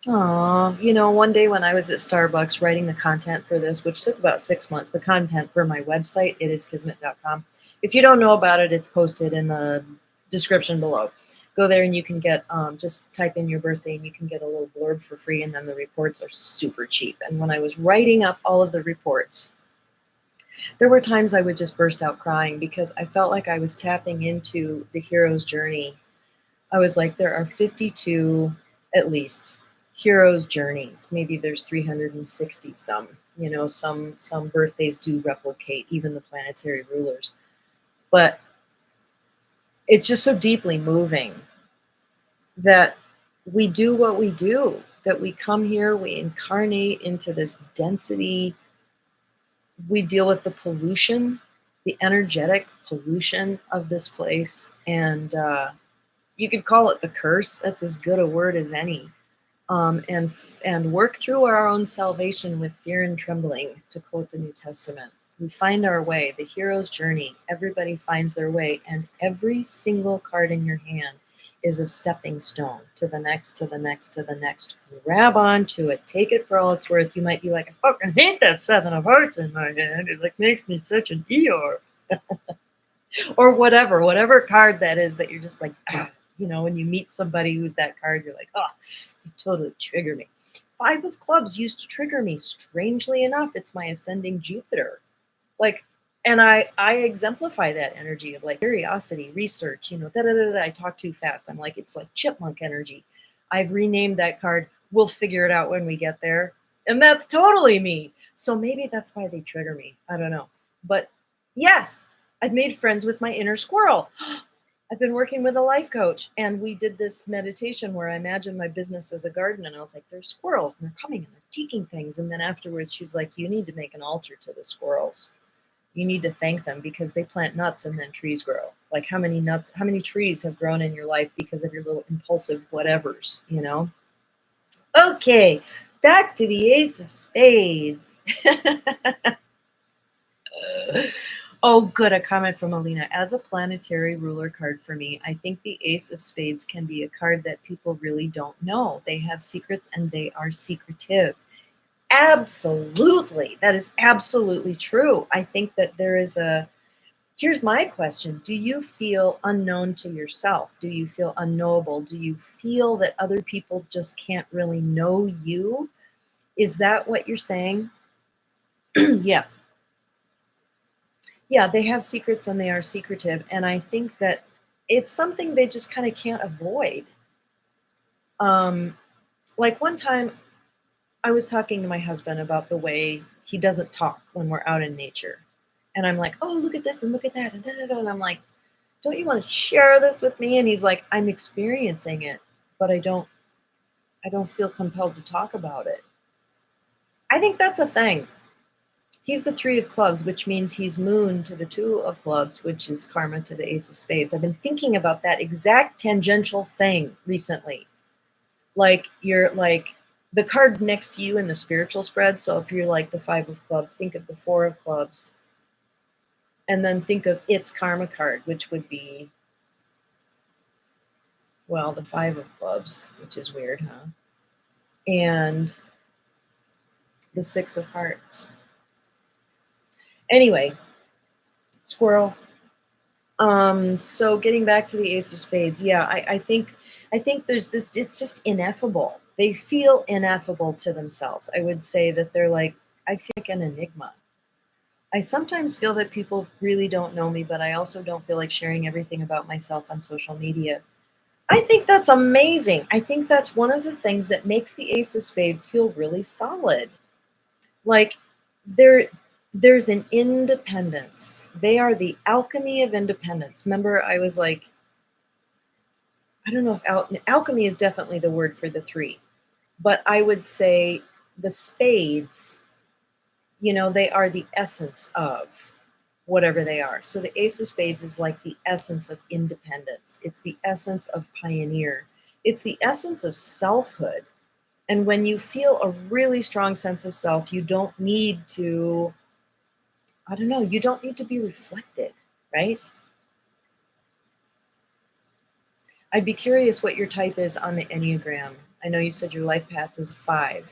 S1: Aw, one day when I was at Starbucks writing the content for this, which took about 6 months, the content for my website, it is kismet.com. If you don't know about it, it's posted in the description below. Go there and you can get, just type in your birthday and you can get a little blurb for free, and then the reports are super cheap. And when I was writing up all of the reports, there were times I would just burst out crying because I felt like I was tapping into the hero's journey. I was like, there are 52 at least hero's journeys. Maybe there's 360 some. Some birthdays do replicate even the planetary rulers. But it's just so deeply moving that we do what we do, that we come here, we incarnate into this density. We deal with the pollution, the energetic pollution of this place. And you could call it the curse. That's as good a word as any. And work through our own salvation with fear and trembling, to quote the New Testament. We find our way, the hero's journey. Everybody finds their way, and every single card in your hand is a stepping stone to the next, to the next, to the next. Grab onto it. Take it for all it's worth. You might be like, I fucking hate that 7 of Hearts in my hand. It like makes me such an Eeyore. Or whatever card that is that you're just like, when you meet somebody who's that card, you're like, oh, you totally trigger me. 5 of Clubs used to trigger me. Strangely enough, it's my ascending Jupiter. Like, and I exemplify that energy of like curiosity, research, da da da da. I talk too fast. I'm like, it's like chipmunk energy. I've renamed that card. We'll figure it out when we get there. And that's totally me. So maybe that's why they trigger me. I don't know. But yes, I've made friends with my inner squirrel. I've been working with a life coach, and we did this meditation where I imagined my business as a garden, and I was like, there's squirrels, and they're coming and they're taking things. And then afterwards, she's like, you need to make an altar to the squirrels. You need to thank them because they plant nuts and then trees grow. Like how many trees have grown in your life because of your little impulsive whatevers, Okay, back to the Ace of Spades. Oh, good. A comment from Alina. As a planetary ruler card for me, I think the Ace of Spades can be a card that people really don't know. They have secrets and they are secretive. Absolutely. That is absolutely true. I think that here's my question. Do you feel unknown to yourself? Do you feel unknowable? Do you feel that other people just can't really know you? Is that what you're saying? Yeah. Yeah, they have secrets and they are secretive. And I think that it's something they just kind of can't avoid. Like one time I was talking to my husband about the way he doesn't talk when we're out in nature. And I'm like, oh, look at this and look at that. And, da, da, da. And I'm like, don't you want to share this with me? And he's like, I'm experiencing it, but I don't feel compelled to talk about it. I think that's a thing. He's the 3 of Clubs, which means he's moon to the 2 of Clubs, which is karma to the Ace of Spades. I've been thinking about that exact tangential thing recently. Like you're like the card next to you in the spiritual spread. So if you're like the 5 of Clubs, think of the 4 of Clubs. And then think of its karma card, which would be Well, the 5 of clubs, which is weird, huh? And the 6 of hearts. Anyway, squirrel. So getting back to the Ace of Spades, yeah, I think there's this, it's just ineffable. They feel ineffable to themselves. I would say that they're like, I feel like an enigma. I sometimes feel that people really don't know me, but I also don't feel like sharing everything about myself on social media. I think that's amazing. I think that's one of the things that makes the Ace of Spades feel really solid. Like there there's an independence. They are the alchemy of independence. Remember, I was like, I don't know if alchemy is definitely the word for the 3, but I would say the spades, they are the essence of whatever they are. So the Ace of Spades is like the essence of independence. It's the essence of pioneer. It's the essence of selfhood. And when you feel a really strong sense of self, you don't need to, I don't know, you don't need to be reflected, right? I'd be curious what your type is on the Enneagram. I know you said your life path was a 5,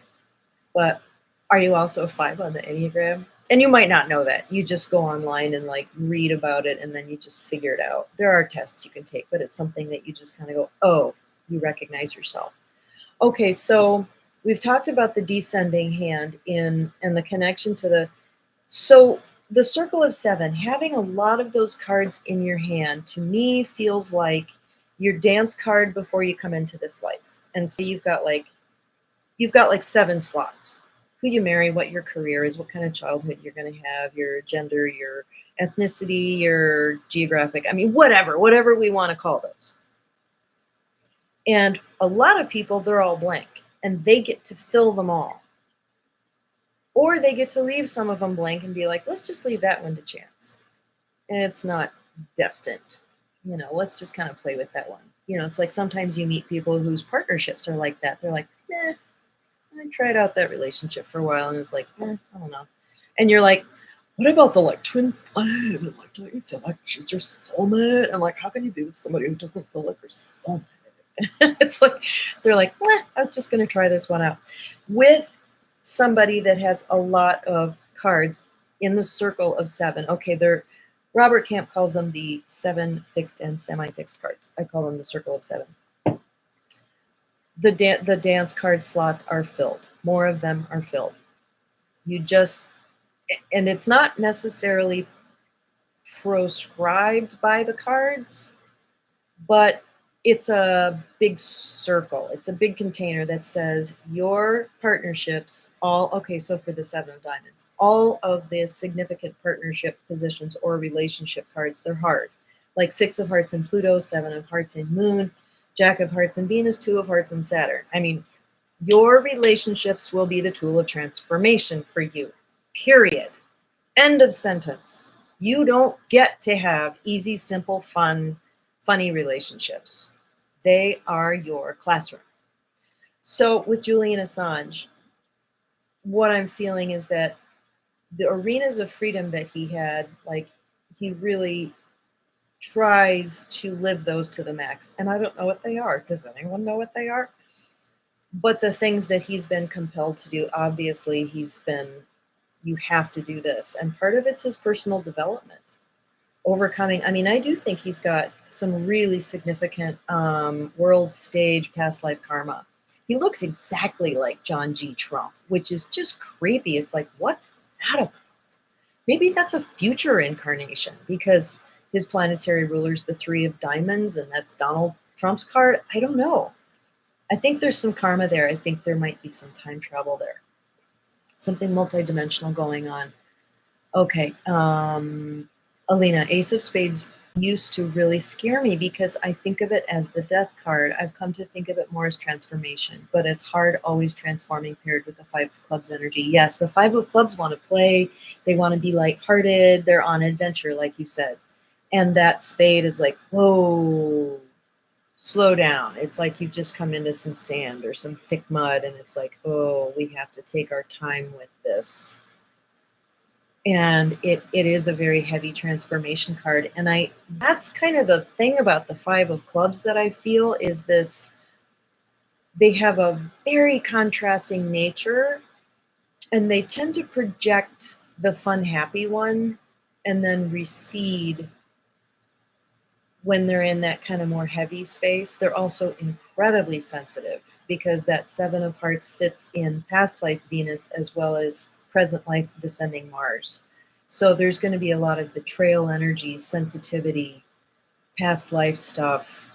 S1: but are you also a 5 on the Enneagram? And you might not know that. You just go online and like read about it and then you just figure it out. There are tests you can take, but it's something that you just kind of go, oh, you recognize yourself. Okay, so we've talked about the descending hand in and the connection to so the circle of 7, having a lot of those cards in your hand, to me feels like your dance card before you come into this life. And so you've got like 7 slots. Who you marry, what your career is, what kind of childhood you're going to have, your gender, your ethnicity, your geographic, I mean, whatever we want to call those. And a lot of people, they're all blank and they get to fill them all. Or they get to leave some of them blank and be like, let's just leave that one to chance. And it's not destined. Let's just kind of play with that one. It's like sometimes you meet people whose partnerships are like that. They're like, I tried out that relationship for a while and it's like, I don't know. And you're like, what about the like twin flame? And like, don't you feel like she's your soulmate? And like, how can you be with somebody who doesn't feel like your soulmate? It's like, they're like, I was just going to try this one out. With somebody that has a lot of cards in the circle of 7, okay, Robert Camp calls them the 7 fixed and semi-fixed cards. I call them the circle of 7. The dance card slots are filled. More of them are filled. And it's not necessarily proscribed by the cards, but it's a big circle. It's a big container that says your partnerships, okay, so for the 7 of diamonds, all of the significant partnership positions or relationship cards, they're hard. Like 6 of hearts in Pluto, 7 of hearts in Moon, Jack of hearts in Venus, 2 of hearts in Saturn. I mean, your relationships will be the tool of transformation for you, period. End of sentence. You don't get to have easy, simple, funny relationships. They are your classroom. So with Julian Assange, what I'm feeling is that the arenas of freedom that he had, like, he really tries to live those to the max. And I don't know what they are. Does anyone know what they are? But the things that he's been compelled to do, obviously, you have to do this. And part of it's his personal development. Overcoming, I mean, I do think he's got some really significant world stage past life karma. He looks exactly like John G. Trump, which is just creepy. It's like, what's that about? Maybe that's a future incarnation because his planetary ruler's the 3 of diamonds and that's Donald Trump's card. I don't know. I think there's some karma there. I think there might be some time travel there. Something multidimensional going on. Okay. Alina, Ace of Spades used to really scare me because I think of it as the death card. I've come to think of it more as transformation, but it's hard always transforming paired with the 5 of clubs energy. Yes, the 5 of clubs want to play. They want to be lighthearted. They're on adventure, like you said. And that spade is like, whoa, slow down. It's like you've just come into some sand or some thick mud and it's like, oh, we have to take our time with this. And it is a very heavy transformation card. And that's kind of the thing about the Five of Clubs that I feel is this, they have a very contrasting nature, and they tend to project the fun, happy one and then recede when they're in that kind of more heavy space. They're also incredibly sensitive because that Seven of Hearts sits in past life Venus as well as present life descending Mars. So there's going to be a lot of betrayal energy, sensitivity, past life stuff.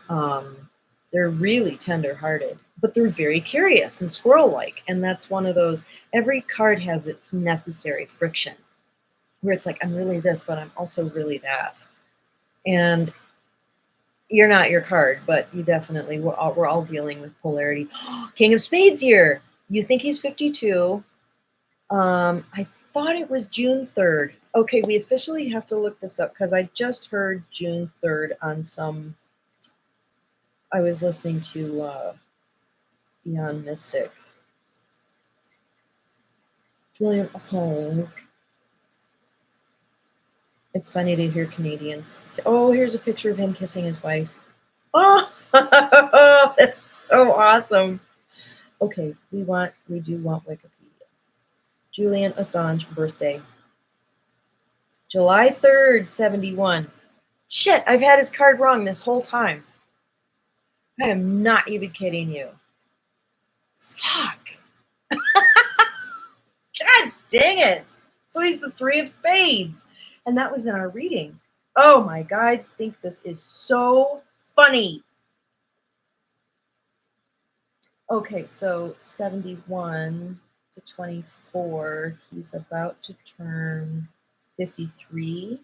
S1: They're really tender-hearted, but they're very curious and squirrel-like. And that's one of those, every card has its necessary friction where it's like, I'm really this, but I'm also really that. And you're not your card, but you definitely, we're all dealing with polarity. King of Spades here. You think he's 52. I thought it was June 3rd. Okay, we officially have to look this up because I just heard June 3rd on some, I was listening to Beyond Mystic. Julian Assange. It's funny to hear Canadians say, oh, here's a picture of him kissing his wife. Oh, that's so awesome. Okay, we do want Wikipedia. Julian Assange birthday. July 3rd, 71. Shit, I've had his card wrong this whole time. I am not even kidding you. Fuck. God dang it. So he's the Three of Spades. And that was in our reading. Oh, my guides think this is so funny. Okay, so 71 to 24. He's about to turn 53.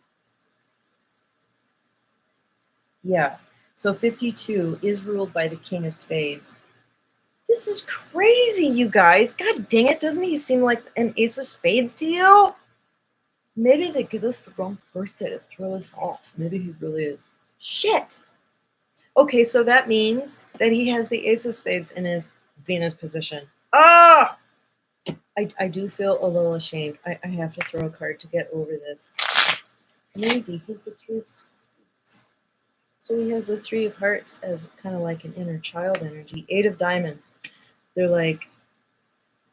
S1: Yeah. So 52 is ruled by the King of Spades. This is crazy, you guys. God dang it. Doesn't he seem like an Ace of Spades to you? Maybe they give us the wrong birthday to throw us off. Maybe he really is. Shit. Okay, so that means that he has the Ace of Spades in his Venus position. Ah! I do feel a little ashamed. I have to throw a card to get over this. Amazing. He's the Three of Spades. So he has the Three of Hearts as kind of like an inner child energy. Eight of Diamonds. They're like,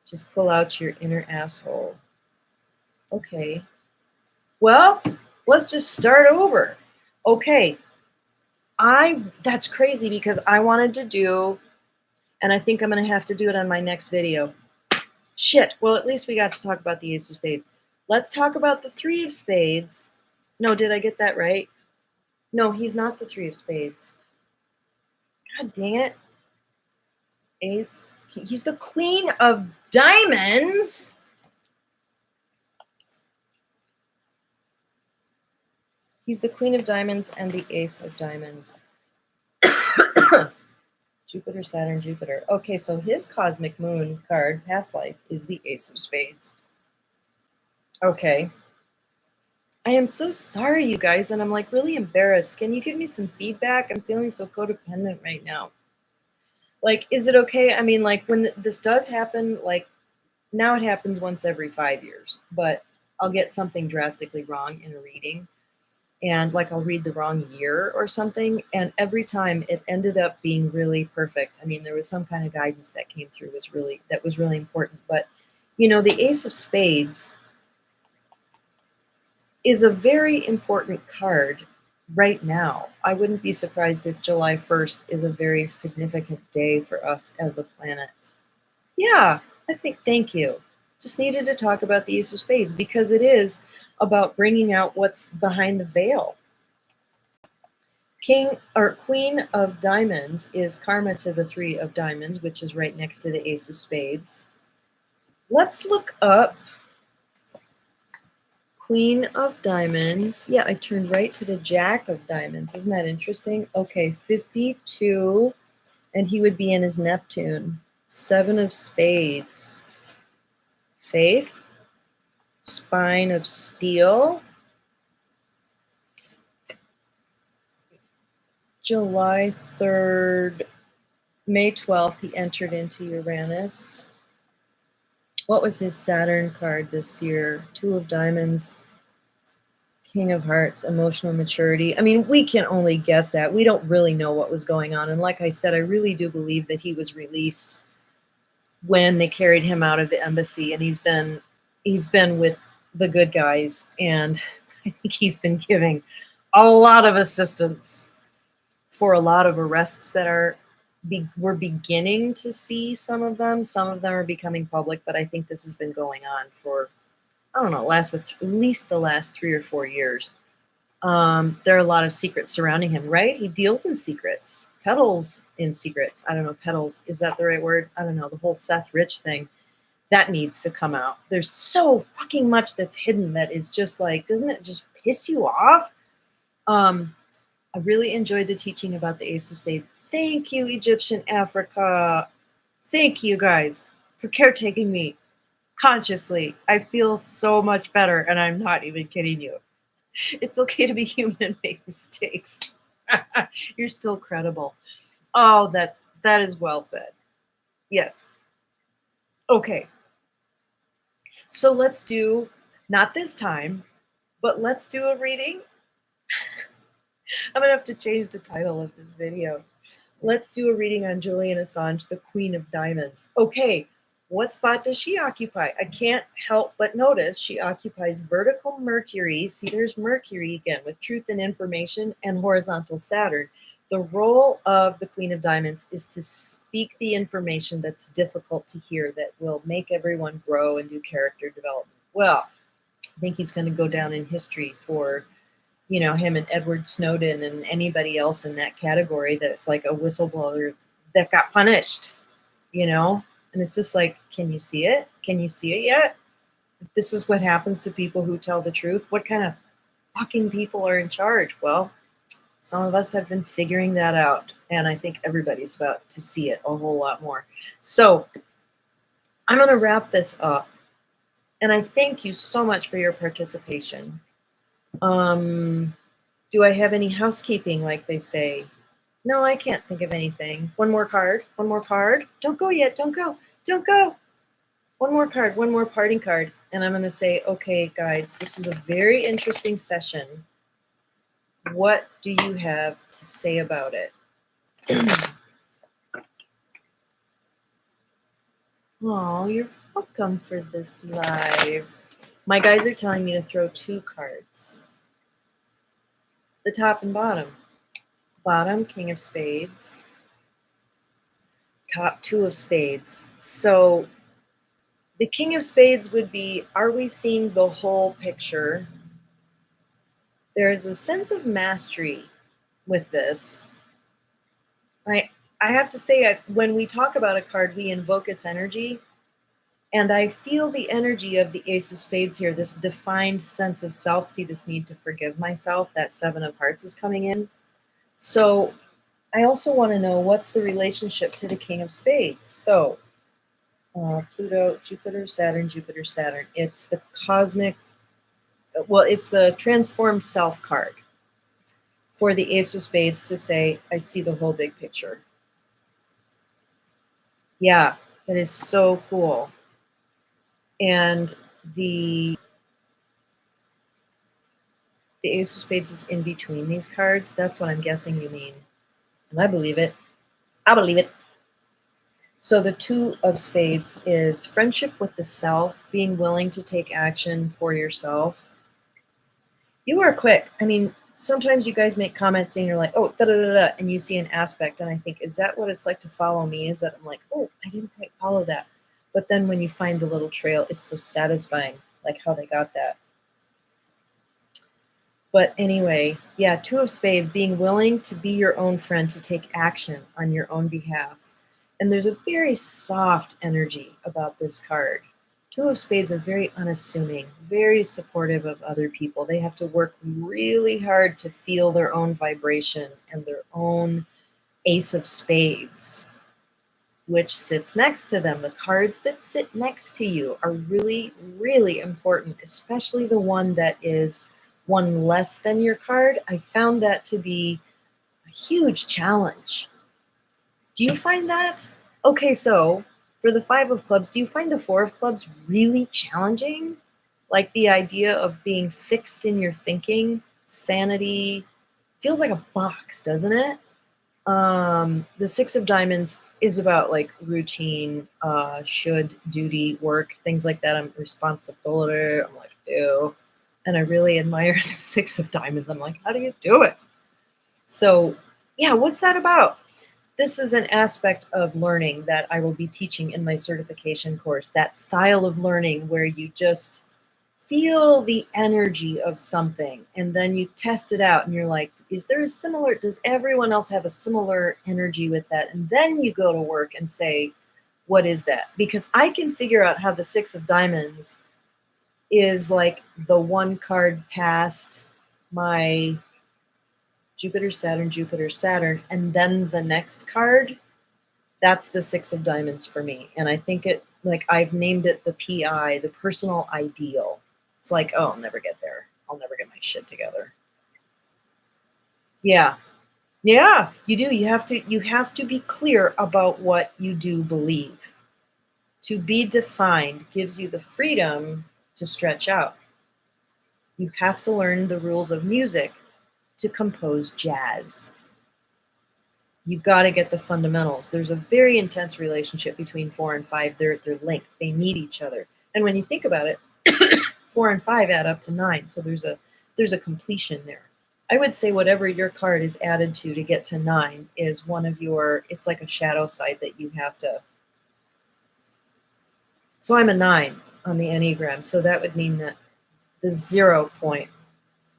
S1: just pull out your inner asshole. Okay. Well, let's just start over. Okay. That's crazy because I wanted to do, and I think I'm going to have to do it on my next video. Shit. Well, at least we got to talk about the Ace of Spades. Let's talk about the Three of Spades. No, did I get that right? No, he's not the Three of Spades. God dang it. Ace. He's the Queen of Diamonds. He's the Queen of Diamonds and the Ace of Diamonds. Jupiter, Saturn, Jupiter. Okay, so his cosmic moon card, past life, is the Ace of Spades. Okay. I am so sorry, you guys, and I'm like really embarrassed. Can you give me some feedback? I'm feeling so codependent right now. Like, is it okay? I mean, like when this does happen, like now it happens once every 5 years, but I'll get something drastically wrong in a reading. And like I'll read the wrong year or something, and every time it ended up being really perfect. I mean, there was some kind of guidance that came through that was really important. But you know, the Ace of Spades is a very important card right now. I wouldn't be surprised if July 1st is a very significant day for us as a planet. Yeah, thank you. Just needed to talk about the Ace of Spades because it is about bringing out what's behind the veil. King or Queen of Diamonds is karma to the Three of Diamonds, which is right next to the Ace of Spades. Let's look up Queen of Diamonds. Yeah, I turned right to the Jack of Diamonds. Isn't that interesting? Okay, 52, and he would be in his Neptune. Seven of Spades. Faith. Spine of Steel. July 3rd, May 12th, he entered into Uranus. What was his Saturn card this year? Two of Diamonds. King of Hearts, emotional maturity. I mean, we can only guess at. We don't really know what was going on. And like I said, I really do believe that he was released when they carried him out of the embassy, and he's been with the good guys, and I think he's been giving a lot of assistance for a lot of arrests that we're beginning to see some of them. Some of them are becoming public, but I think this has been going on for, I don't know, at least the last 3 or 4 years. There are a lot of secrets surrounding him, right? He deals in secrets, peddles in secrets. I don't know, peddles, is that the right word? I don't know, the whole Seth Rich thing. That needs to come out. There's so fucking much that's hidden that is just like, doesn't it just piss you off? I really enjoyed the teaching about the Ace of Spades. Thank you, Egyptian Africa. Thank you guys for caretaking me consciously. I feel so much better, and I'm not even kidding you. It's okay to be human and make mistakes. You're still credible. Oh, that is well said. Yes. Okay. So let's do, not this time, but let's do a reading. I'm gonna have to change the title of this video. Let's do a reading on Julian Assange, the Queen of Diamonds. Okay, what spot does she occupy? I can't help but notice she occupies vertical Mercury. See, there's Mercury again with truth and information, and horizontal Saturn. The role of the Queen of Diamonds is to speak the information that's difficult to hear, that will make everyone grow and do character development. Well, I think he's going to go down in history for, you know, him and Edward Snowden and anybody else in that category that's like a whistleblower that got punished, you know? And it's just like, can you see it? Can you see it yet? This is what happens to people who tell the truth. What kind of fucking people are in charge? Well, some of us have been figuring that out, and I think everybody's about to see it a whole lot more. So I'm going to wrap this up, and I thank you so much for your participation. Do I have any housekeeping, like they say? No, I can't think of anything. One more card. One more card. Don't go yet. Don't go. Don't go. One more card. One more parting card. And I'm going to say, okay, guides, this is a very interesting session. What do you have to say about it? Oh, you're welcome for this live. My guys are telling me to throw 2 cards. The top and bottom. Bottom, King of Spades. Top, 2 of Spades. So the King of Spades would be, are we seeing the whole picture? There is a sense of mastery with this. I have to say, when we talk about a card, we invoke its energy. And I feel the energy of the Ace of Spades here, this defined sense of self. See this need to forgive myself, that 7 of Hearts is coming in. So I also want to know, what's the relationship to the King of Spades? So Pluto, Jupiter, Saturn, Jupiter, Saturn. It's the cosmic, well, it's the transformed self card for the Ace of Spades to say, I see the whole big picture. Yeah, that is so cool. And the Ace of Spades is in between these cards. That's what I'm guessing you mean. And I believe it. I believe it. So the 2 of Spades is friendship with the self, being willing to take action for yourself. You are quick. I mean, sometimes you guys make comments and you're like, oh, da-da-da-da, and you see an aspect, and I think, is that what it's like to follow me? Is that I'm like, oh, I didn't quite follow that. But then when you find the little trail, it's so satisfying, like how they got that. But anyway, yeah, 2 of Spades, being willing to be your own friend, to take action on your own behalf. And there's a very soft energy about this card. 2 of Spades are very unassuming, very supportive of other people. They have to work really hard to feel their own vibration and their own Ace of Spades, which sits next to them. The cards that sit next to you are really, really important, especially the one that is one less than your card. I found that to be a huge challenge. Do you find that? Okay, so for the 5 of Clubs, do you find the 4 of Clubs really challenging? Like the idea of being fixed in your thinking, sanity, feels like a box, doesn't it? The Six of Diamonds is about like routine, should, duty, work, things like that. I'm responsibility. I'm like, ew. And I really admire the Six of Diamonds. I'm like, how do you do it? So, yeah, what's that about? This is an aspect of learning that I will be teaching in my certification course. That style of learning where you just feel the energy of something and then you test it out and you're like, is there a similar, does everyone else have a similar energy with that? And then you go to work and say, what is that? Because I can figure out how the Six of Diamonds is like the one card past my Jupiter, Saturn, and then the next card, that's the Six of Diamonds for me. And I think it, like, I've named it the PI, the personal ideal. It's like, oh, I'll never get there. I'll never get my shit together. Yeah. Yeah, you do. You have to be clear about what you do believe. To be defined gives you the freedom to stretch out. You have to learn the rules of music to compose jazz. You've got to get the fundamentals. There's a very intense relationship between 4 and 5. They're linked. They need each other. And when you think about it, 4 and 5 add up to 9. So there's a completion there. I would say whatever your card is added to get to 9 is one of your, it's like a shadow side that you have to. So I'm a 9 on the Enneagram. So that would mean that the 0 point,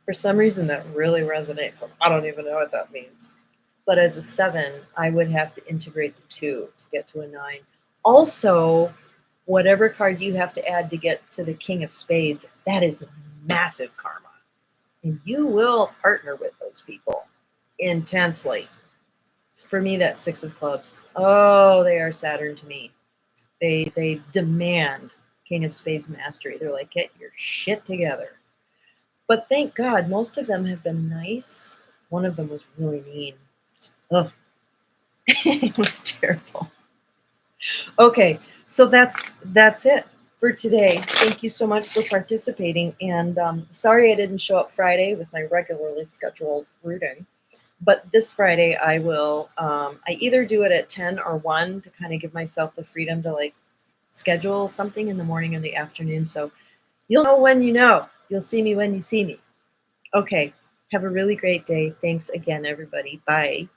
S1: for some reason that really resonates. I don't even know what that means. But as a 7, I would have to integrate the 2 to get to a 9. Also, whatever card you have to add to get to the King of Spades, that is massive karma. And you will partner with those people intensely. For me, that's 6 of Clubs. Oh, they are Saturn to me. They demand King of Spades mastery. They're like, get your shit together. But thank God, most of them have been nice. One of them was really mean. Ugh. It was terrible. Okay, so that's it for today. Thank you so much for participating. And sorry I didn't show up Friday with my regularly scheduled reading. But this Friday I will, I either do it at 10 or 1 to kind of give myself the freedom to like schedule something in the morning or the afternoon. So you'll know when you know. You'll see me when you see me. Okay, have a really great day. Thanks again, everybody. Bye.